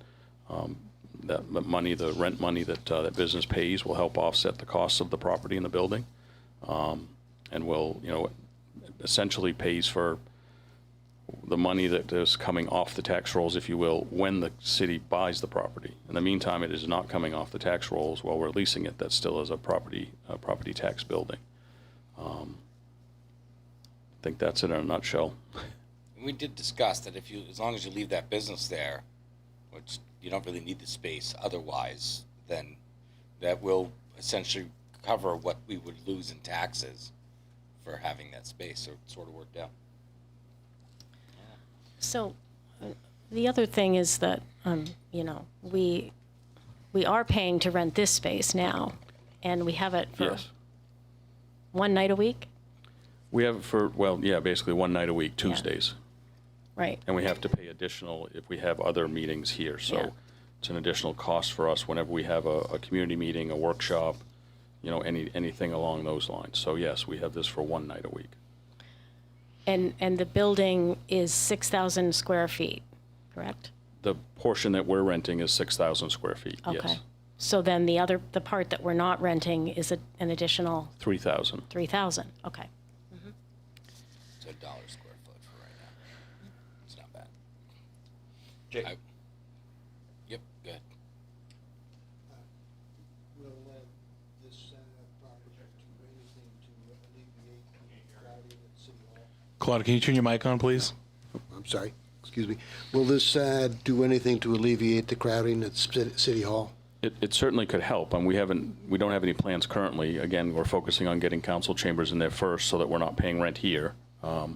that money, the rent money that that business pays, will help offset the costs of the property and the building, and will, essentially pays for the money that is coming off the tax rolls, if you will, when the city buys the property. In the meantime, it is not coming off the tax rolls while we're leasing it. That still is a property tax building. I think that's it in a nutshell. We did discuss that as long as you leave that business there, which you don't really need the space otherwise, then that will essentially cover what we would lose in taxes for having that space. So it sort of worked out. So the other thing is that, we are paying to rent this space now, and we have it for Yes. one night a week? We have it for, basically one night a week, Tuesdays. Right. And we have to pay additional if we have other meetings here. So Yeah. it's an additional cost for us whenever we have a community meeting, a workshop, anything along those lines. So yes, we have this for one night a week. And the building is 6,000 square feet, correct? The portion that we're renting is 6,000 square feet, Okay. yes. So then the part that we're not renting is an additional 3,000. 3,000, okay. It's $1 square foot for right now. It's not bad. Jay. Yep, good. Will this project do anything to alleviate the crowding at City Hall? Claude, can you turn your mic on, please? I'm sorry, excuse me. Will this do anything to alleviate the crowding at City Hall? It certainly could help, and we don't have any plans currently. Again, we're focusing on getting council chambers in there first so that we're not paying rent here. But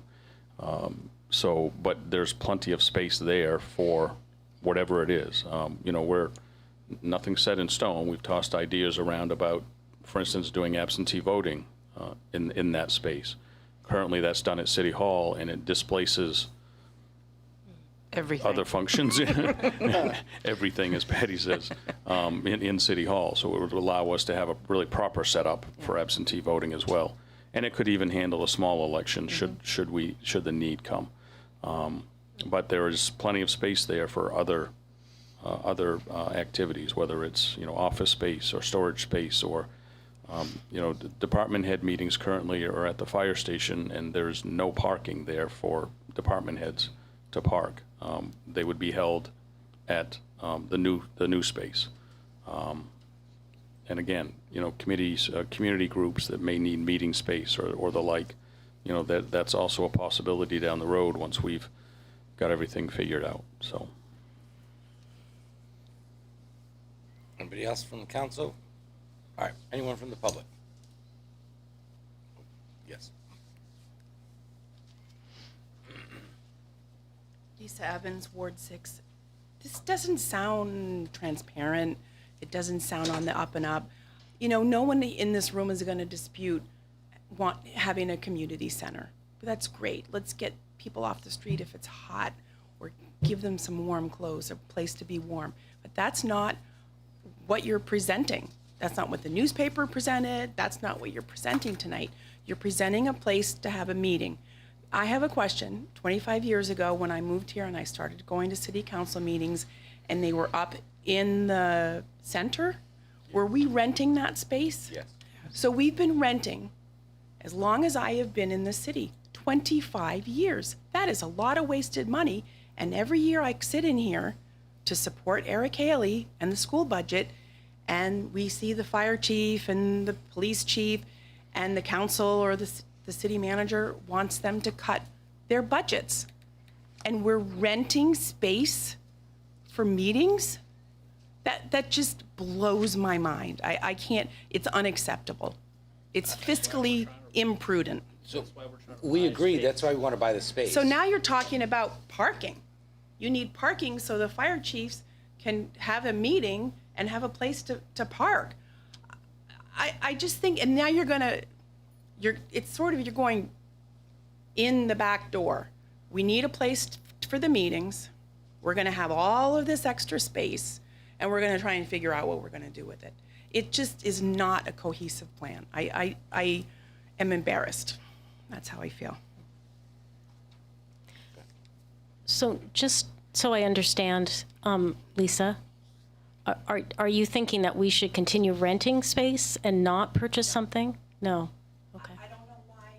there's plenty of space there for whatever it is. Nothing's set in stone. We've tossed ideas around about, for instance, doing absentee voting in that space. Currently, that's done at City Hall, and it displaces Everything. other functions, everything, as Patty says, in City Hall. So it would allow us to have a really proper setup for absentee voting as well. And it could even handle a small election should the need come. But there is plenty of space there for other activities, whether it's, office space or storage space or, the department head meetings currently are at the fire station, and there's no parking there for department heads to park. They would be held at the new space. And again, committees, community groups that may need meeting space or the like, that's also a possibility down the road once we've got everything figured out. So. Anybody else from the council? All right, anyone from the public? Yes. Lisa Evans, Ward 6. This doesn't sound transparent. It doesn't sound on the up and up. No one in this room is going to dispute having a community center. But that's great. Let's get people off the street if it's hot, or give them some warm clothes, a place to be warm. But that's not what you're presenting. That's not what the newspaper presented. That's not what you're presenting tonight. You're presenting a place to have a meeting. I have a question. 25 years ago, when I moved here and I started going to city council meetings, and they were up in the center, were we renting that space? Yes. So we've been renting as long as I have been in the city, 25 years. That is a lot of wasted money. And every year I sit in here to support Eric Haley and the school budget, and we see the fire chief and the police chief and the council or the city manager wants them to cut their budgets. And we're renting space for meetings? That just blows my mind. I can't, it's unacceptable. It's fiscally imprudent. So we agree, that's why we want to buy the space. So now you're talking about parking. You need parking so the fire chiefs can have a meeting and have a place to park. I just think, and now you're going in the back door. We need a place for the meetings. We're going to have all of this extra space, and we're going to try and figure out what we're going to do with it. It just is not a cohesive plan. I am embarrassed. That's how I feel. So just so I understand, Lisa, are you thinking that we should continue renting space and not purchase something? No. Okay. I don't know why.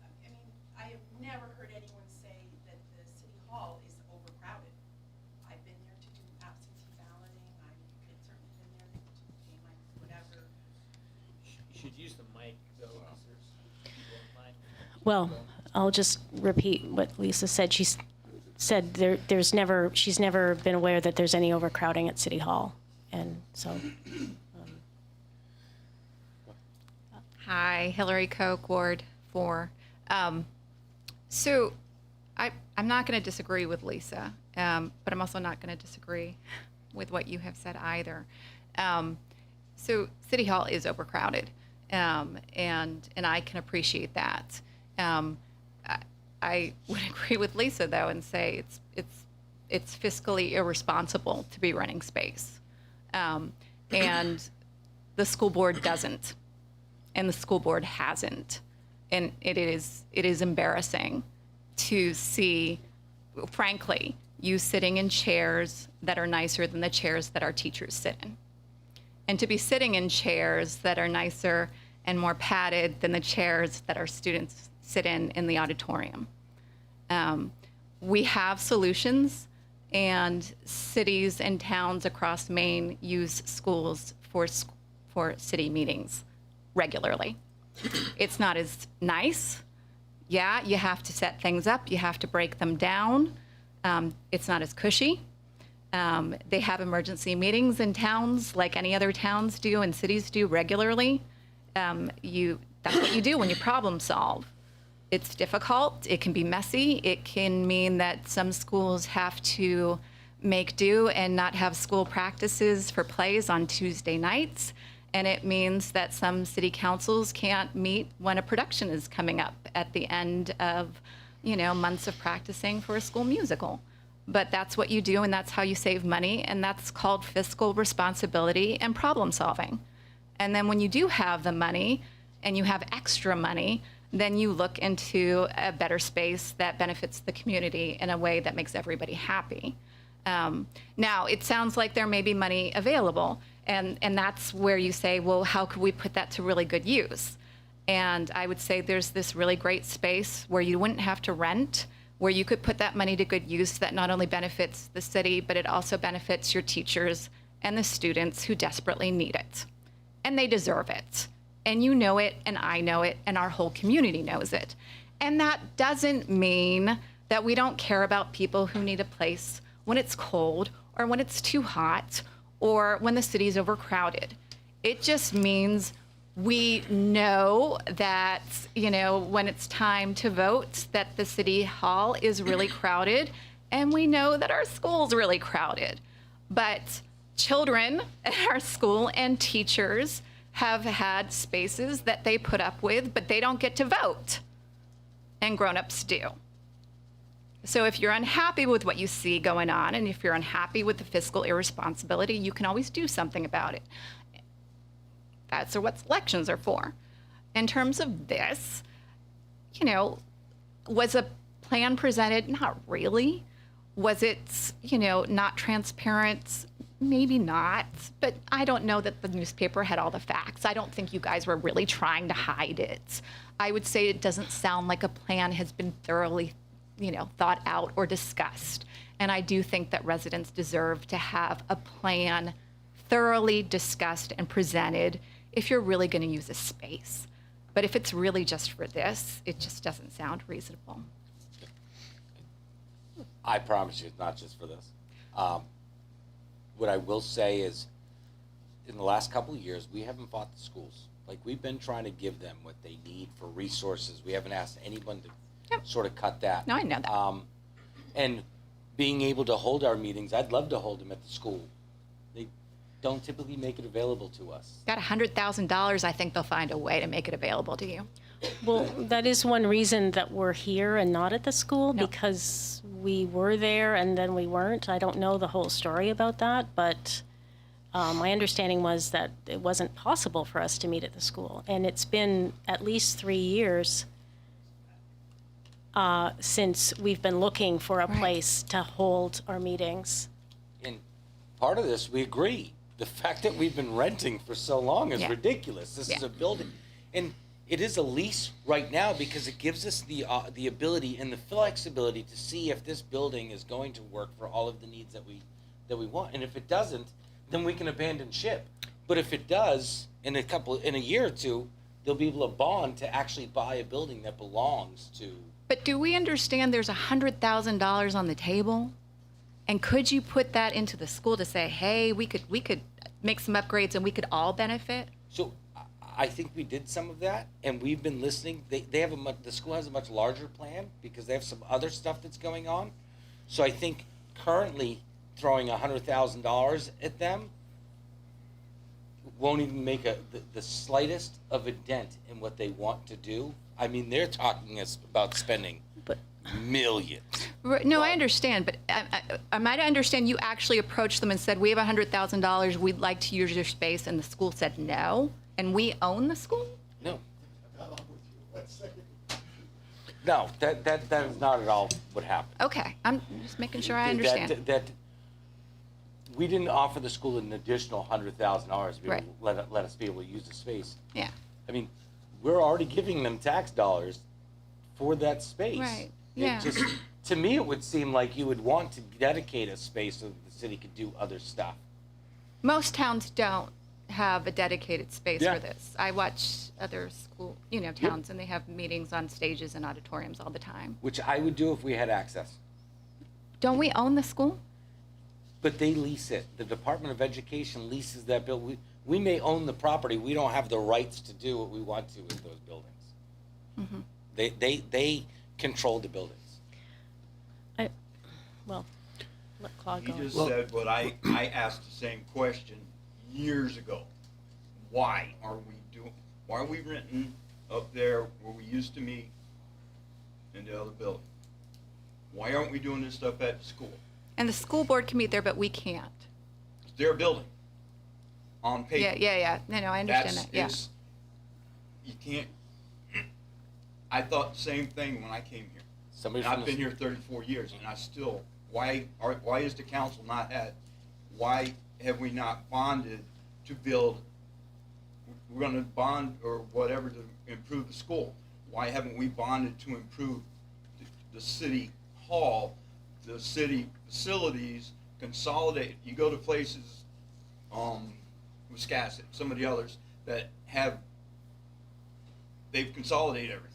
I mean, I have never heard anyone say that the city hall is overcrowded. I've been there to do absentee balloting. I've certainly been there to pay my whatever. You should use the mic, though, because there's people online. Well, I'll just repeat what Lisa said. She said she's never been aware that there's any overcrowding at City Hall. And so. Hi, Hillary Koch, Ward 4. So I'm not going to disagree with Lisa, but I'm also not going to disagree with what you have said either. So City Hall is overcrowded, and I can appreciate that. I would agree with Lisa, though, and say it's fiscally irresponsible to be renting space, and the school board doesn't, and the school board hasn't, and it is embarrassing to see, frankly, you sitting in chairs that are nicer than the chairs that our teachers sit in, and to be sitting in chairs that are nicer and more padded than the chairs that our students sit in the auditorium. We have solutions, and cities and towns across Maine use schools for city meetings regularly. It's not as nice. Yeah, you have to set things up. You have to break them down. It's not as cushy. They have emergency meetings in towns like any other towns do and cities do regularly. That's what you do when you problem solve. It's difficult. It can be messy. It can mean that some schools have to make do and not have school practices for plays on Tuesday nights. And it means that some city councils can't meet when a production is coming up at the end of, months of practicing for a school musical. but that's what you do and that's how you save money, and that's called fiscal responsibility and problem solving. And then when you do have the money and you have extra money, then you look into a better space that benefits the community in a way that makes everybody happy. Now, it sounds like there may be money available, and that's where you say, well, how could we put that to really good use? And I would say there's this really great space where you wouldn't have to rent, where you could put that money to good use that not only benefits the city, but it also benefits your teachers and the students who desperately need it. And they deserve it. And you know it, and I know it, and our whole community knows it. And that doesn't mean that we don't care about people who need a place when it's cold, or when it's too hot, or when the city's overcrowded. It just means we know that, when it's time to vote, that the city hall is really crowded, and we know that our school's really crowded. But children at our school and teachers have had spaces that they put up with, but they don't get to vote, and grown-ups do. So if you're unhappy with what you see going on, and if you're unhappy with the fiscal irresponsibility, you can always do something about it. That's what elections are for. In terms of this, was a plan presented? Not really. Was it, not transparent? Maybe not. But I don't know that the newspaper had all the facts. I don't think you guys were really trying to hide it. I would say it doesn't sound like a plan has been thoroughly thought out or discussed. And I do think that residents deserve to have a plan thoroughly discussed and presented if you're really going to use a space. But if it's really just for this, it just doesn't sound reasonable. I promise you it's not just for this. What I will say is, in the last couple of years, we haven't fought the schools. Like, we've been trying to give them what they need for resources. We haven't asked anyone to sort of cut that. No, I know that. And being able to hold our meetings, I'd love to hold them at the school. They don't typically make it available to us. Got $100,000, I think they'll find a way to make it available to you. Well, that is one reason that we're here and not at the school, because we were there and then we weren't. I don't know the whole story about that, but my understanding was that it wasn't possible for us to meet at the school. And it's been at least 3 years since we've been looking for a place to hold our meetings. And part of this, we agree. The fact that we've been renting for so long is ridiculous. This is a building. And it is a lease right now because it gives us the ability and the flexibility to see if this building is going to work for all of the needs that we want. And if it doesn't, then we can abandon ship. But if it does, in a year or two, they'll be able to bond to actually buy a building that belongs to. But do we understand there's $100,000 on the table? And could you put that into the school to say, hey, we could make some upgrades and we could all benefit? So I think we did some of that, and we've been listening. They have the school has a much larger plan because they have some other stuff that's going on. So I think currently throwing $100,000 at them won't even make the slightest of a dent in what they want to do. I mean, they're talking about spending millions. No, I understand, but I might understand you actually approached them and said, we have $100,000, we'd like to use your space, and the school said no, and we own the school? No. No, that is not at all what happened. Okay, I'm just making sure I understand. That we didn't offer the school an additional $100,000 to be able to let us be able to use the space. Yeah. I mean, we're already giving them tax dollars for that space. Right. It Yeah. just, to me, it would seem like you would want to dedicate a space so that the city could do other stuff. Most towns don't have a dedicated space Yeah. for this. I watch other school, towns, and they have meetings on stages and auditoriums all the time. Which I would do if we had access. Don't we own the school? But they lease it. The Department of Education leases that building. We may own the property. We don't have the rights to do what we want to with those buildings. Mm-hmm. They control the buildings. Well, let Claude go. He just said what I asked the same question years ago. Why are we renting up there where we used to meet in the other building? Why aren't we doing this stuff at the school? And the school board can meet there, but we can't. It's their building. On paper. Yeah. No, I understand that, yeah. You can't, I thought the same thing when I came here. Somebody And from I've the- been here 34 years, and I still, why is the council not why have we not bonded to build, we're gonna bond or whatever to improve the school? Why haven't we bonded to improve the city hall, the city facilities, consolidate? You go to places, Wiscasset, some of the others that they've consolidated everything.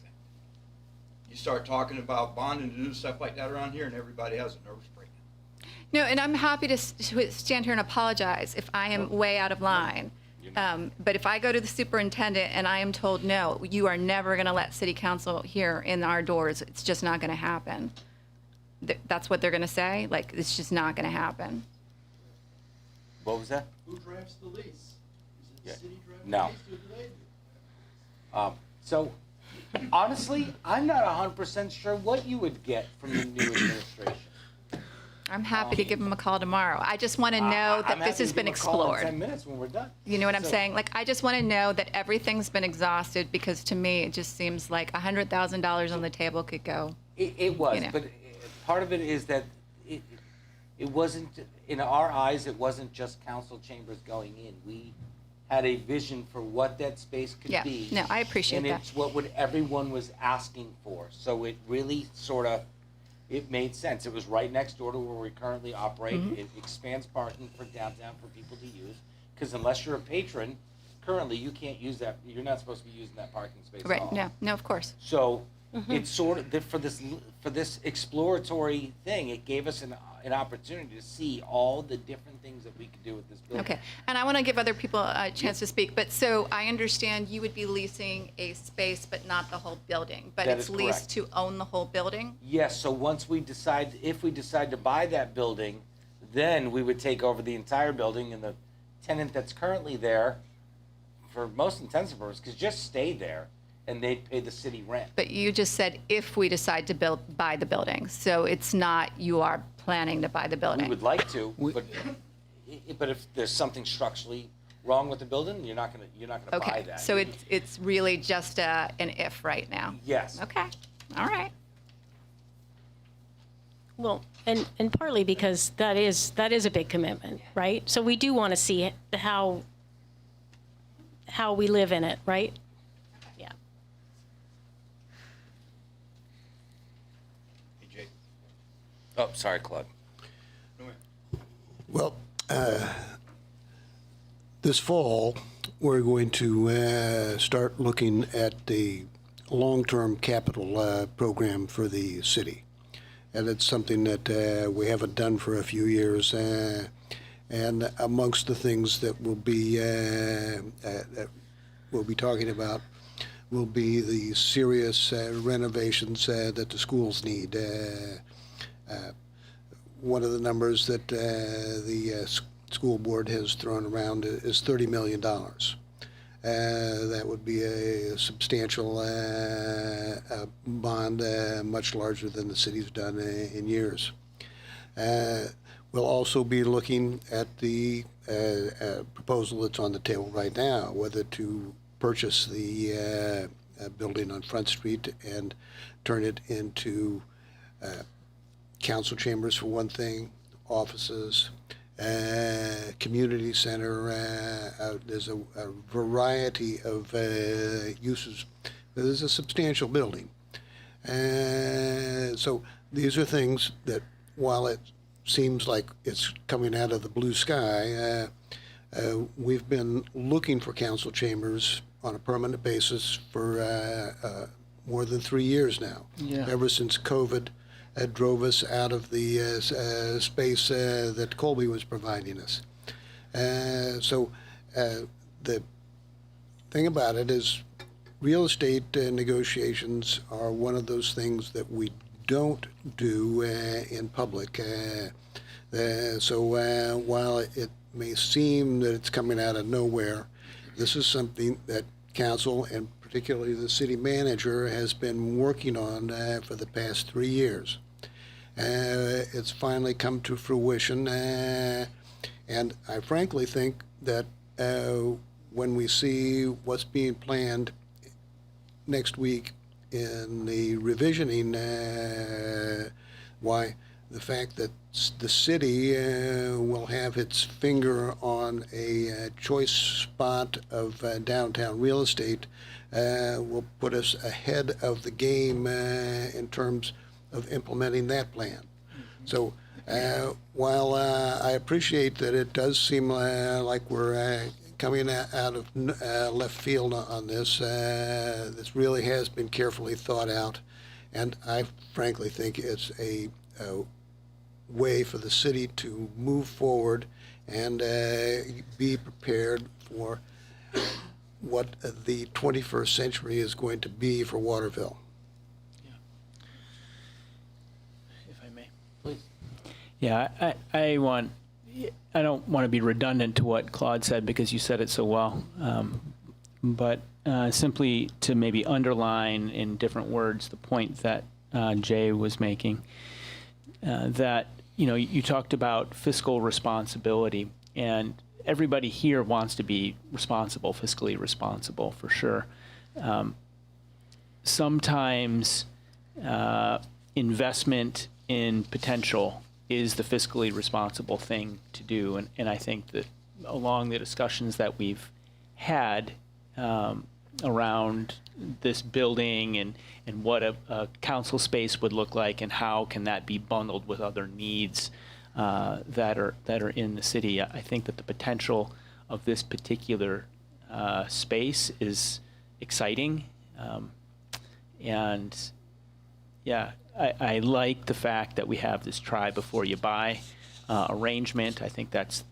You start talking about bonding to do stuff like that around here, and everybody has a nervous breakdown. No, and I'm happy to stand here and apologize if I am way out of line. But if I go to the superintendent and I am told, no, you are never going to let city council here in our doors, it's just not going to happen. That's what they're going to say? Like, it's just not going to happen. What was that? Who drafts the lease? Is it the Yeah. city drafts No. the lease or do they do? So, honestly, I'm not 100% sure what you would get from the new administration. I'm happy to give them a call tomorrow. I just want to know that I'm this happy has to been give a call in explored. 10 minutes when we're done. You know what I'm So- saying? Like, I just want to know that everything's been exhausted, because to me, it just seems like $100,000 on the table could go. It was, You know. but part of it is that it wasn't, in our eyes, it wasn't just council chambers going in. We had a vision for what that space could Yeah, be. no, I appreciate and that. it's what everyone was asking for. So it really sort of, it made sense. It was right next door to where we currently operate. Mm-hmm. It expands parking for downtown for people to use. Because unless you're a patron, currently you can't use that, you're not supposed to be using that parking space at all. Right, no, of course. So it's sort of for this exploratory thing. It gave us an opportunity to see all the different things that we could do with this building. Okay, and I want to give other people a chance to speak, but so I understand you would be leasing a space, but not the whole building, but That it's is leased correct. to own the whole building? Yes. So once we decide, if we decide to buy that building, then we would take over the entire building, and the tenant that's currently there, for most intents and purposes, could just stay there, and they'd pay the city rent. But you just said if we decide to buy the building, so it's not you are planning to buy the We building? would like to, but if there's something structurally wrong with the building, you're not gonna buy Okay, that. so it's really just an if right now? Yes. Okay, all right. Well, and partly because that is a big commitment, right? So we do want to see how we live in it, right? Yeah. Hey, Jake. Oh, sorry, Claude. Well, this fall, we're going to start looking at the long-term capital program for the city. And it's something that we haven't done for a few years. And amongst the things that we'll be talking about will be the serious renovations that the schools need. One of the numbers that the school board has thrown around is $30 million. That would be a substantial bond, much larger than the city's done in years. We'll also be looking at the proposal that's on the table right now, whether to purchase the building on Front Street and turn it into council chambers for one thing, offices, community center. There's a variety of uses. There's a substantial building. So these are things that, while it seems like it's coming out of the blue sky, we've been looking for council chambers on a permanent basis for more than 3 years now. Yeah. Ever since COVID drove us out of the space that Colby was providing us. So the thing about it is real estate negotiations are one of those things that we don't do in public. So while it may seem that it's coming out of nowhere, this is something that council and particularly the city manager has been working on for the past 3 years. It's finally come to fruition, and I frankly think that when we see what's being planned next week in the revisioning, why the fact that the city will have its finger on a choice spot of downtown real estate will put us ahead of the game in terms of implementing that plan. So while I appreciate that it does seem like we're coming out of left field on this, this really has been carefully thought out, and I frankly think it's a way for the city to move forward and be prepared for what the 21st century is going to be for Waterville. If I may. Please. Yeah, I don't want to be redundant to what Claude said because you said it so well, but simply to maybe underline in different words the point that Jay was making, that you talked about fiscal responsibility, and everybody here wants to be responsible, fiscally responsible for sure. Sometimes investment in potential is the fiscally responsible thing to do, and I think that along the discussions that we've had around this building and what a council space would look like and how can that be bundled with other needs that are in the city, I think that the potential of this particular space is exciting, and yeah, I like the fact that we have this try before you buy arrangement. I think that's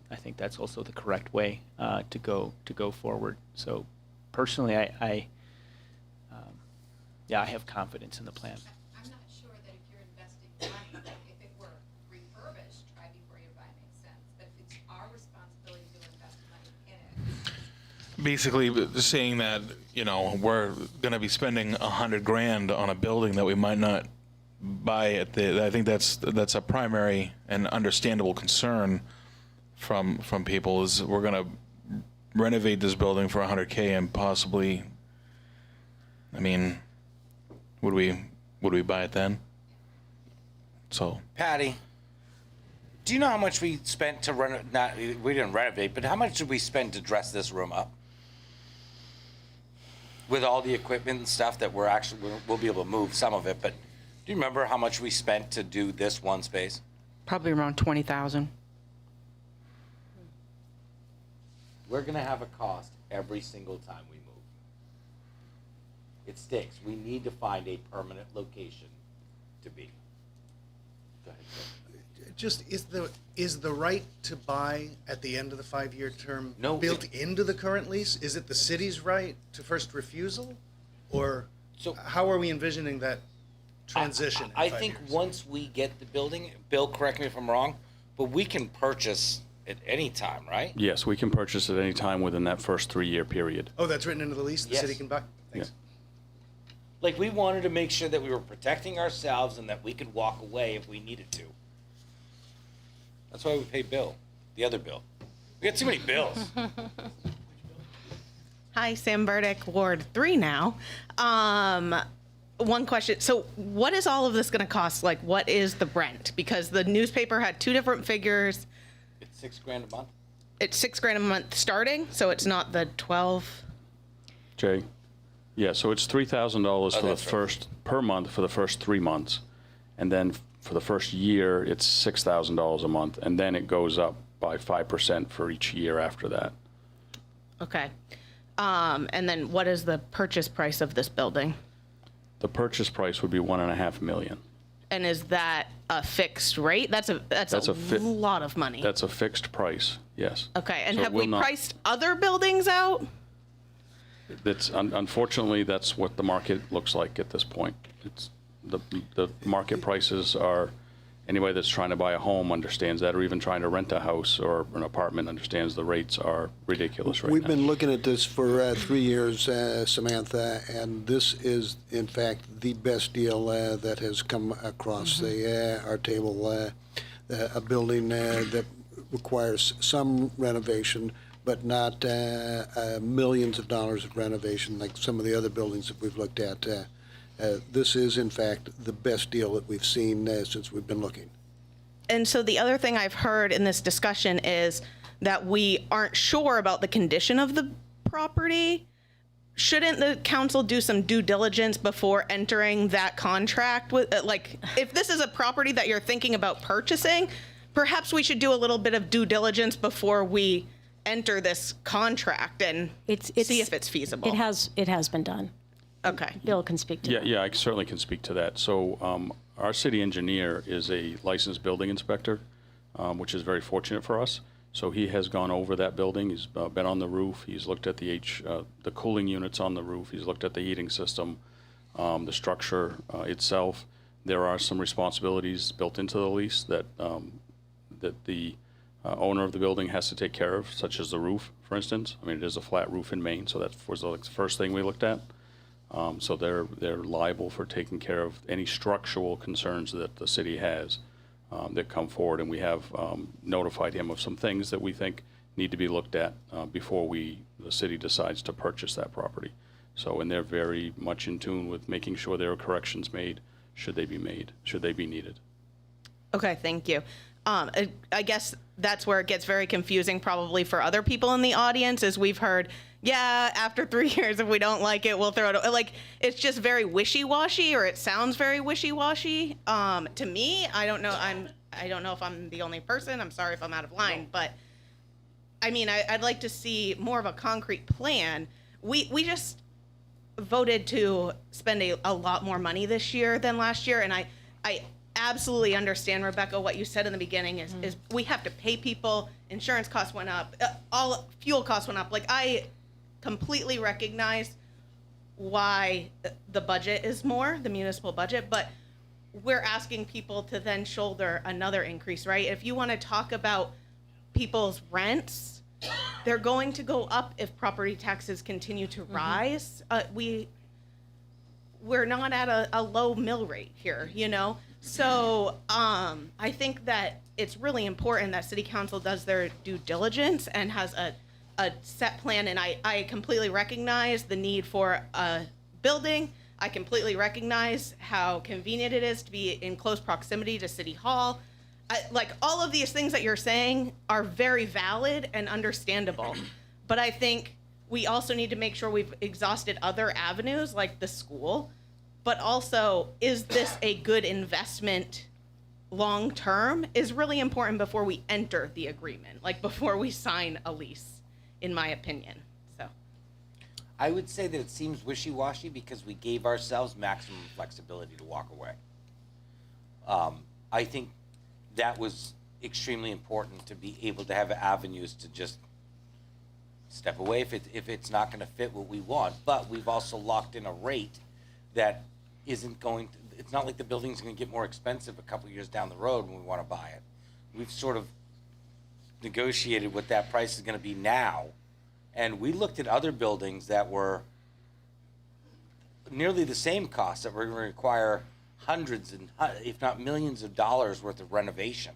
also the correct way to go forward. So personally, I have confidence in the plan. I'm not sure that if you're investing money, if it were refurbished, try before you buy makes sense. But if it's our responsibility to invest money in it. Basically saying that, we're going to be spending $100,000 on a building that we might not buy I think that's a primary and understandable concern from people, is we're going to renovate this building for $100,000 and possibly, would we buy it then? So Patty, do you know how much we spent to we didn't renovate, but how much did we spend to dress this room up? With all the equipment and stuff that we'll be able to move some of it, but do you remember how much we spent to do this one space? Probably around 20,000. We're gonna have a cost every single time we move. It sticks. We need to find a permanent location to be. Go ahead, Joe. Just is the right to buy at the end of the 5-year term built into the current lease? Is it the city's right to first refusal, or how are we envisioning that transition? I think once we get the building, Bill, correct me if I'm wrong, but we can purchase at any time, right? Yes, we can purchase at any time within that first 3-year period. Oh, that's written into the lease? The Yes. city can buy? Thanks. Yeah. Like, we wanted to make sure that we were protecting ourselves and that we could walk away if we needed to. That's why we pay Bill, the other Bill. We got too many bills. Hi, Sam Burdick, Ward 3 now. One question. So what is all of this going to cost? Like, what is the rent? Because the newspaper had two different figures. It's $6,000 a month. It's $6,000 a month starting, so it's not the 12. Jay? Yeah, so it's $3,000 for the that's right. first, per month for the first 3 months. And then for the first year, it's $6,000 a month. And then it goes up by 5% for each year after that. Okay. And then what is the purchase price of this building? The purchase price would be $1.5 million. And is that a fixed rate? That's a lot of money. That's a fixed price, yes. Okay, and So it have will we not- priced other buildings out? That's unfortunately, that's what the market looks like at this point. It's the market prices are anybody that's trying to buy a home understands that, or even trying to rent a house or an apartment understands the rates are ridiculous right We've now. been looking at this for 3 years, Samantha, and this is, in fact, the best deal that has come across our table. A building that requires some renovation, but not millions of dollars of renovation like some of the other buildings that we've looked at. This is, in fact, the best deal that we've seen since we've been looking. And so the other thing I've heard in this discussion is that we aren't sure about the condition of the property. Shouldn't the council do some due diligence before entering that contract with, like, if this is a property that you're thinking about purchasing, perhaps we should do a little bit of due diligence before we enter this contract and see if it's feasible. It has been done. Okay. Bill can speak to that. Yeah, I certainly can speak to that. So our city engineer is a licensed building inspector, which is very fortunate for us. So he has gone over that building. He's been on the roof. He's looked at the cooling units on the roof. He's looked at the heating system, the structure itself. There are some responsibilities built into the lease that the owner of the building has to take care of, such as the roof, for instance. I mean, it is a flat roof in Maine, so that was the first thing we looked at. So they're liable for taking care of any structural concerns that the city has that come forward, and we have notified him of some things that we think need to be looked at before the city decides to purchase that property. So, and they're very much in tune with making sure there are corrections made, should they be needed. Okay, thank you. I guess that's where it gets very confusing probably for other people in the audience, is we've heard, yeah, after 3 years, if we don't like it, we'll throw it. Like, it's just very wishy-washy, or it sounds very wishy-washy. To me, I don't know. I don't know if I'm the only person. I'm sorry if I'm out of line, but I mean, I'd like to see more of a concrete plan. We just voted to spend a lot more money this year than last year, and I absolutely understand, Rebecca, what you said in the beginning is we have to pay people. Insurance costs went up. All fuel costs went up. Like, I completely recognize why the budget is more, the municipal budget, but we're asking people to then shoulder another increase, right? If you want to talk about people's rents, they're going to go up if property taxes continue to rise. We're not at a low mill rate here, you know? So I think that it's really important that City Council does their due diligence and has a set plan. And I completely recognize the need for a building. I completely recognize how convenient it is to be in close proximity to City Hall. Like, all of these things that you're saying are very valid and understandable. But I think we also need to make sure we've exhausted other avenues like the school. But also, is this a good investment long term is really important before we enter the agreement, like before we sign a lease, in my opinion. So I would say that it seems wishy-washy because we gave ourselves maximum flexibility to walk away. I think that was extremely important, to be able to have avenues to just step away if it's not going to fit what we want. But we've also locked in a rate that isn't going to, it's not like the building's going to get more expensive a couple years down the road when we want to buy it. We've sort of negotiated what that price is going to be now. And we looked at other buildings that were nearly the same cost, that were going to require hundreds and if not millions of dollars worth of renovation.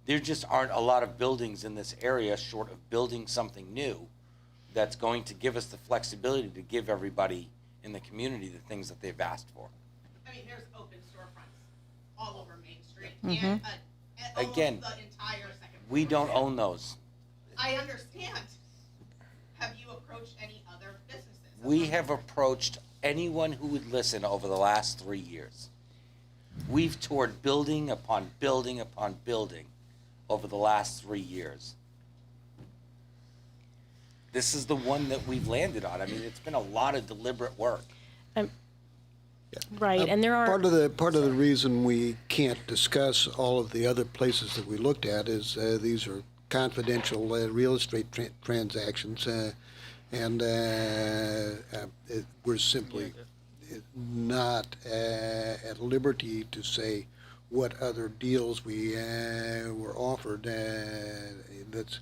There just aren't a lot of buildings in this area, short of building something new, that's going to give us the flexibility to give everybody in the community the things that they've asked for. I mean, there's open storefronts all over Main Street, Mhm. and Again, the entire second we floor. don't own those. I understand. Have you approached any other businesses? We have approached anyone who would listen over the last 3 years. We've toured building upon building upon building over the last 3 years. This is the one that we've landed on. I mean, it's been a lot of deliberate work. Right, and there are Part of the reason we can't discuss all of the other places that we looked at is these are confidential real estate transactions, and we're simply not at liberty to say what other deals we were offered. That's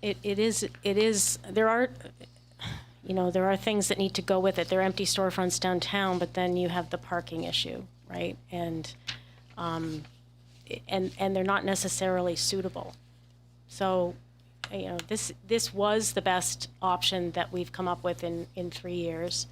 It is, there are, there are things that need to go with it. There are empty storefronts downtown, but then you have the parking issue, right? And they're not necessarily suitable. So, this was the best option that we've come up with in 3 years.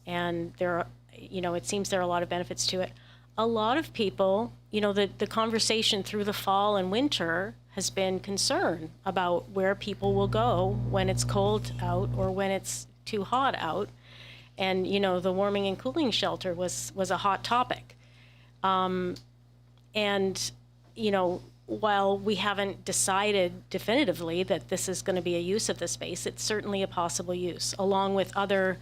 And there are, it seems there are a lot of benefits to it. A lot of people, the conversation through the fall and winter has been concern about where people will go when it's cold out or when it's too hot out. And, the warming and cooling shelter was a hot topic. While we haven't decided definitively that this is going to be a use of the space, it's certainly a possible use, along with other,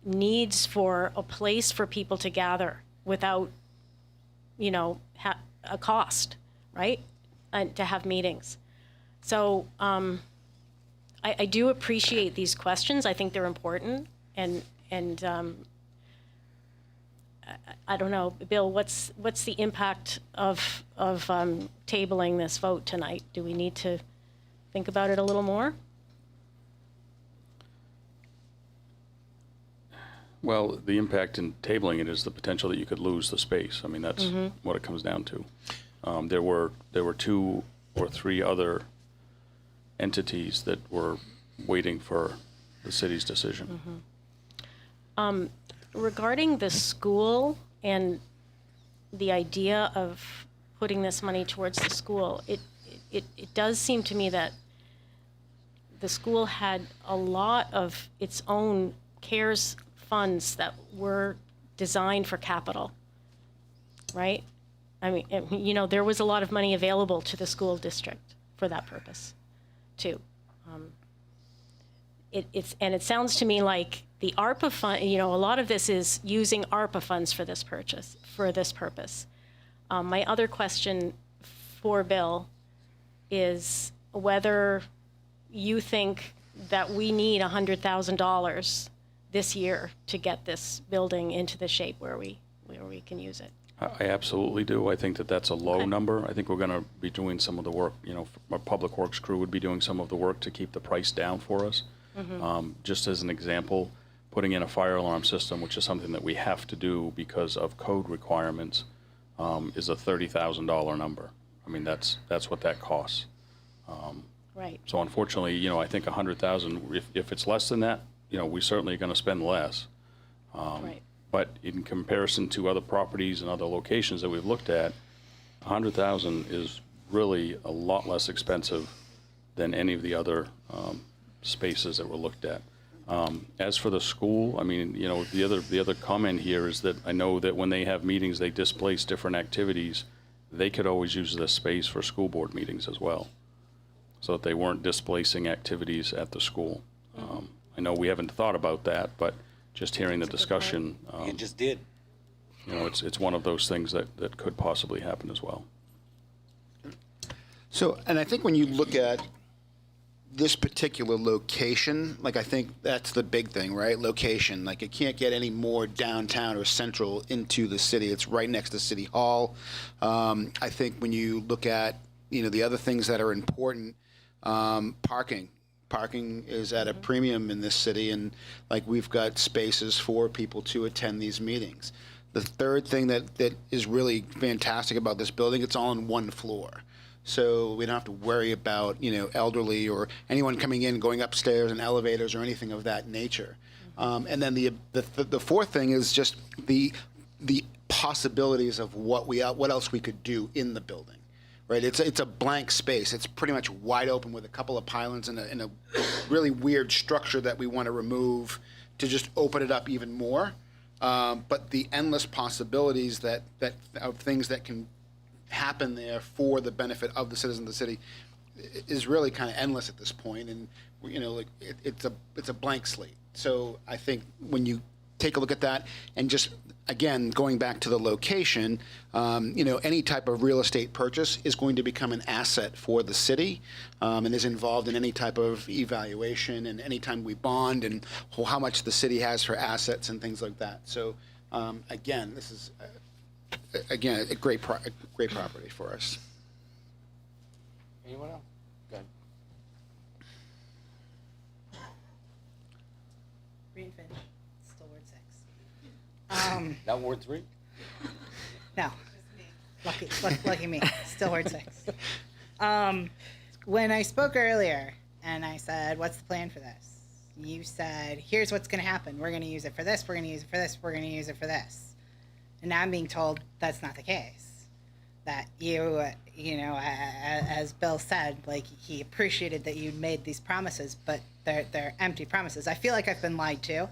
needs for a place for people to gather without, a cost, right? And to have meetings. So I do appreciate these questions. I think they're important. And I don't know, Bill, what's the impact of tabling this vote tonight? Do we need to think about it a little more? Well, the impact in tabling it is the potential that you could lose the space. I mean, that's what it comes down to. There were 2 or 3 other entities that were waiting for the city's decision. Regarding the school and the idea of putting this money towards the school, it does seem to me that the school had a lot of its own CARES funds that were designed for capital, right? I mean, there was a lot of money available to the school district for that purpose, too. It sounds to me like the ARPA fund, a lot of this is using ARPA funds for this purpose. My other question for Bill is whether you think that we need $100,000 this year to get this building into the shape where we can use it. I absolutely do. I think that that's a low number. I think we're going to be doing some of the work, our public works crew would be doing some of the work to keep the price down for us. Just as an example, putting in a fire alarm system, which is something that we have to do because of code requirements, is a $30,000 number. I mean, that's what that costs. Right. So unfortunately, I think 100,000, if it's less than that, we certainly are going to spend less. Right. But in comparison to other properties and other locations that we've looked at, 100,000 is really a lot less expensive than any of the other spaces that were looked at. As for the school, I mean, the other comment here is that I know that when they have meetings, they displace different activities. They could always use this space for school board meetings as well, so that they weren't displacing activities at the school. I know we haven't thought about that, but just hearing the discussion, You just did. it's one of those things that could possibly happen as well. So, and I think when you look at this particular location, like, I think that's the big thing, right? Location. Like, it can't get any more downtown or central into the city. It's right next to City Hall. I think when you look at, the other things that are important, parking. Parking is at a premium in this city, and like, we've got spaces for people to attend these meetings. The third thing that is really fantastic about this building, it's all on one floor. So we don't have to worry about, elderly or anyone coming in, going upstairs in elevators or anything of that nature. And then the fourth thing is just the possibilities of what else we could do in the building. Right, it's a blank space. It's pretty much wide open with a couple of pylons and a really weird structure that we want to remove to just open it up even more. But the endless possibilities that of things that can happen there for the benefit of the citizens of the city is really kind of endless at this point. And it's a blank slate. So I think when you take a look at that. And just, again, going back to the location, any type of real estate purchase is going to become an asset for the city, and is involved in any type of evaluation, and anytime we bond, and how much the city has for assets and things like that. So again, this is a great property for us. Anyone else? Go ahead. Greenfinch, still Ward 6. Not Ward 3? No. Lucky me. Still Ward 6. When I spoke earlier and I said, what's the plan for this? You said, here's what's going to happen. We're going to use it for this. We're going to use it for this. We're going to use it for this. And now I'm being told that's not the case. That as Bill said, like, he appreciated that you made these promises, but they're empty promises. I feel like I've been lied to.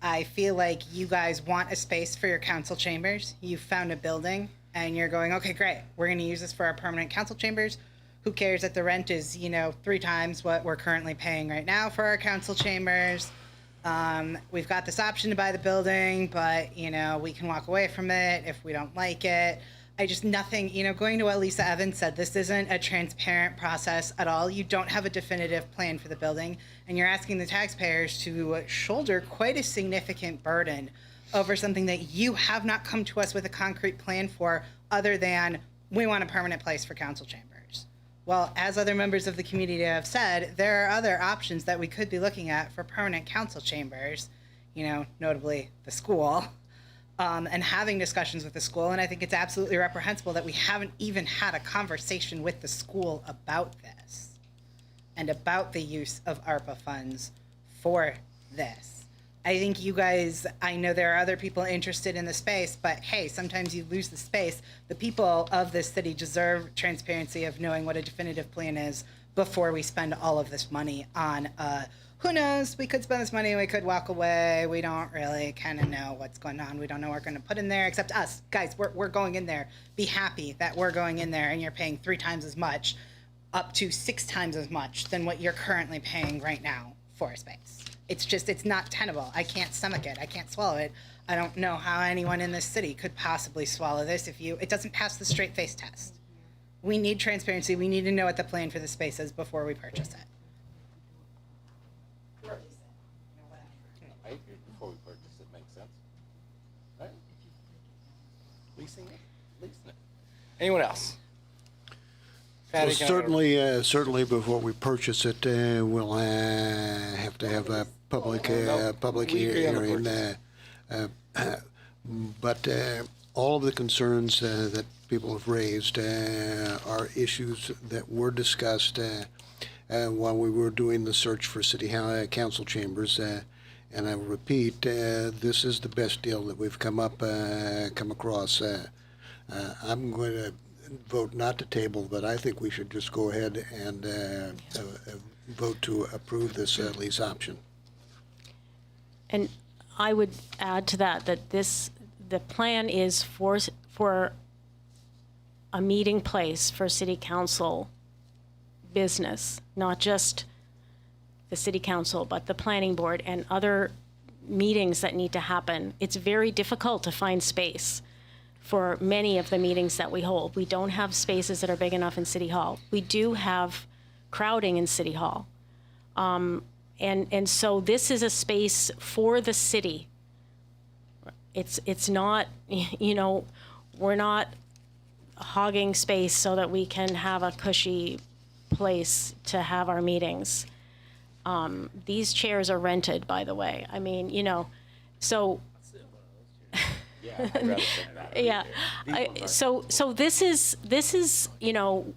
I feel like you guys want a space for your council chambers. You found a building and you're going, okay, great. We're going to use this for our permanent council chambers. Who cares that the rent is, 3 times what we're currently paying right now for our council chambers? We've got this option to buy the building, but, we can walk away from it if we don't like it. Going to what Lisa Evans said, this isn't a transparent process at all. You don't have a definitive plan for the building, and you're asking the taxpayers to shoulder quite a significant burden over something that you have not come to us with a concrete plan for, other than we want a permanent place for council chambers. Well, as other members of the community have said, there are other options that we could be looking at for permanent council chambers, notably the school. And having discussions with the school. And I think it's absolutely reprehensible that we haven't even had a conversation with the school about this and about the use of ARPA funds for this. I think you guys, I know there are other people interested in the space, but hey, sometimes you lose the space. The people of this city deserve transparency of knowing what a definitive plan is before we spend all of this money on who knows, we could spend this money, we could walk away. We don't really kind of know what's going on. We don't know what we're going to put in there, except us. Guys, we're going in there. Be happy that we're going in there and you're paying 3 times as much, up to 6 times as much than what you're currently paying right now for a space. It's not tenable. I can't stomach it. I can't swallow it. I don't know how anyone in this city could possibly swallow this it doesn't pass the straight face test. We need transparency. We need to know what the plan for the space is before we purchase it. I agree. Before we purchase it, makes sense. Right? Leasing it. Anyone else? Well, Patty, certainly before we purchase it, we'll have to have a public hearing. But all of the concerns that people have raised are issues that were discussed while we were doing the search for city council chambers. And I will repeat, this is the best deal that we've come across. I'm going to vote not to table, but I think we should just go ahead and vote to approve this lease option. And I would add to that the plan is for a meeting place for city council business, not just the city council, but the planning board and other meetings that need to happen. It's very difficult to find space for many of the meetings that we hold. We don't have spaces that are big enough in City Hall. We do have crowding in City Hall. And so this is a space for the city. It's not, we're not hogging space so that we can have a cushy place to have our meetings. These chairs are rented, by the way. I mean, so. Yeah. So this is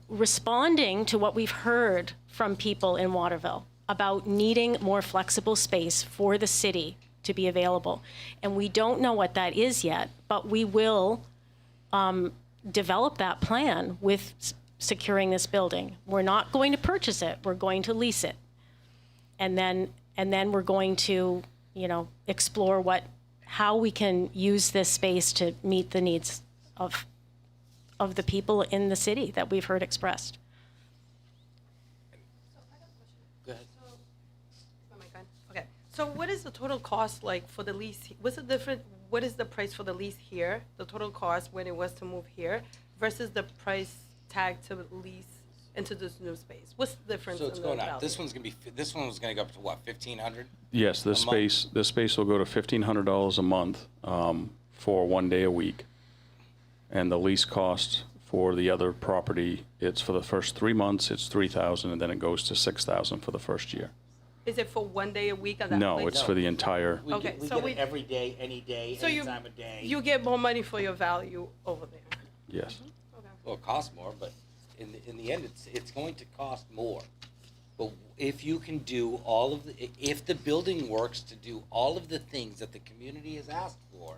responding to what we've heard from people in Waterville about needing more flexible space for the city to be available. And we don't know what that is yet, but we will develop that plan with securing this building. We're not going to purchase it. We're going to lease it. And then we're going to, explore how we can use this space to meet the needs of the people in the city that we've heard expressed. Go ahead. Okay. So what is the total cost like for the lease? What's the different, what is the price for the lease here, the total cost when it was to move here versus the price tag to lease into this new space? What's the difference So it's in the going up. value? This one was gonna go up to what, 1,500? Yes, this space will go to $1,500 a month for 1 day a week. And the lease cost for the other property, it's for the first 3 months, it's $3,000, and then it goes to $6,000 for the first year. Is it for 1 day a week on that? No, place? it's for the entire. We Okay, get, we so get we- it every day, any day, So any you, time of day. you get more money for your value over there. Yes. Well, it costs more, but in the end, it's going to cost more. But if you can do all of the, if the building works to do all of the things that the community has asked for,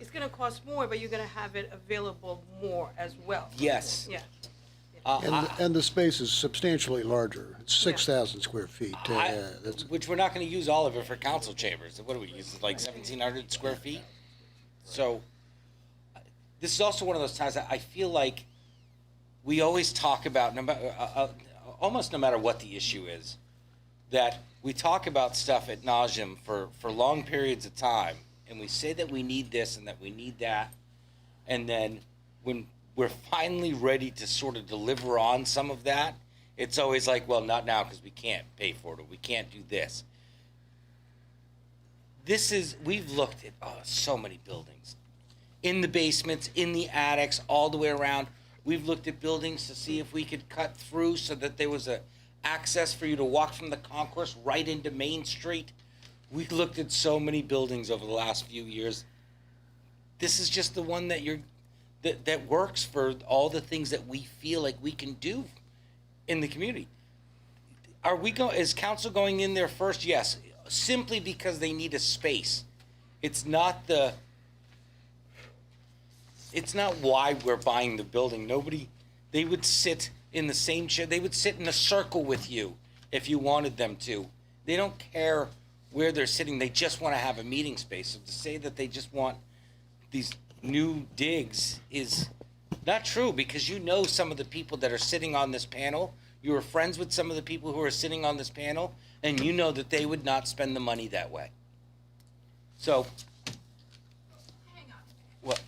It's gonna cost more, but you're gonna have it available more as well. yes. Yeah. And the space is substantially larger. It's 6,000 square feet. That's Which we're not gonna use all of it for council chambers. What do we use, like 1,700 square feet? So, this is also one of those times that I feel like we always talk about, almost no matter what the issue is, that we talk about stuff ad nauseum for long periods of time, and we say that we need this and that we need that, and then when we're finally ready to sort of deliver on some of that, it's always like, well, not now because we can't pay for it or we can't do this. We've looked at so many buildings. In the basements, in the attics, all the way around. We've looked at buildings to see if we could cut through so that there was a access for you to walk from the concourse right into Main Street. We've looked at so many buildings over the last few years. This is just the one that that works for all the things that we feel like we can do in the community. Is council going in there first? Yes, simply because they need a space. It's not why we're buying the building. They would sit in the same chair. They would sit in a circle with you if you wanted them to. They don't care where they're sitting. They just want to have a meeting space. So to say that they just want these new digs is not true, because you know some of the people that are sitting on this panel. You are friends with some of the people who are sitting on this panel, and you know that they would not spend the money that way. So, what?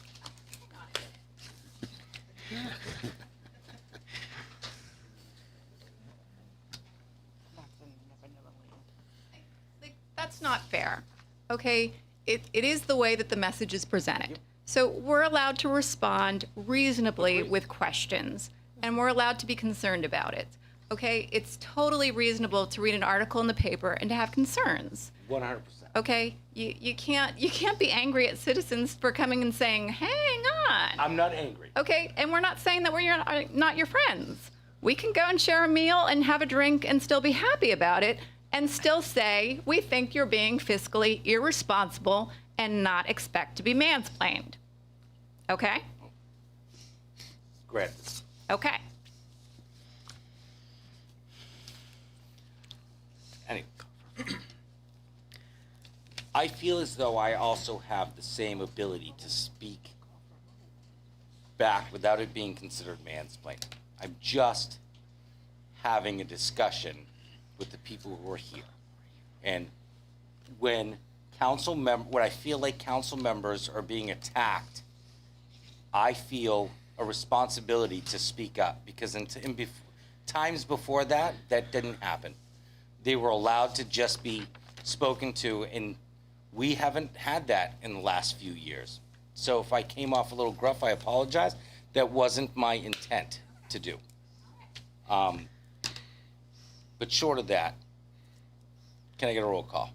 That's not fair, okay? It is the way that the message is presented. So we're allowed to respond reasonably with questions, and we're allowed to be concerned about it, okay? It's totally reasonable to read an article in the paper and to have concerns. 100%. Okay, you can't be angry at citizens for coming and saying, hang on. I'm not angry. Okay, and we're not saying that we're not your friends. We can go and share a meal and have a drink and still be happy about it, and still say we think you're being fiscally irresponsible and not expect to be mansplained. Okay? Great. Okay. Anyway. I feel as though I also have the same ability to speak back without it being considered mansplaining. I'm just having a discussion with the people who are here. And when I feel like council members are being attacked, I feel a responsibility to speak up, because in times before that didn't happen. They were allowed to just be spoken to, and we haven't had that in the last few years. So if I came off a little gruff, I apologize. That wasn't my intent to do. But short of that, can I get a roll call?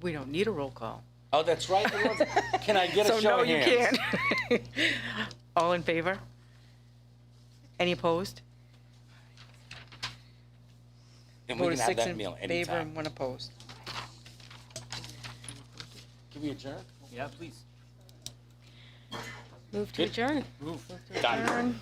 We don't need a roll call. Oh, that's right. Can I get a show of hands? So no, you can't. All in favor? Any opposed? And we Vote can of have 6 that in meal favor anytime. and 1 opposed. Can we adjourn? Yeah, please. Move to adjourn. Done.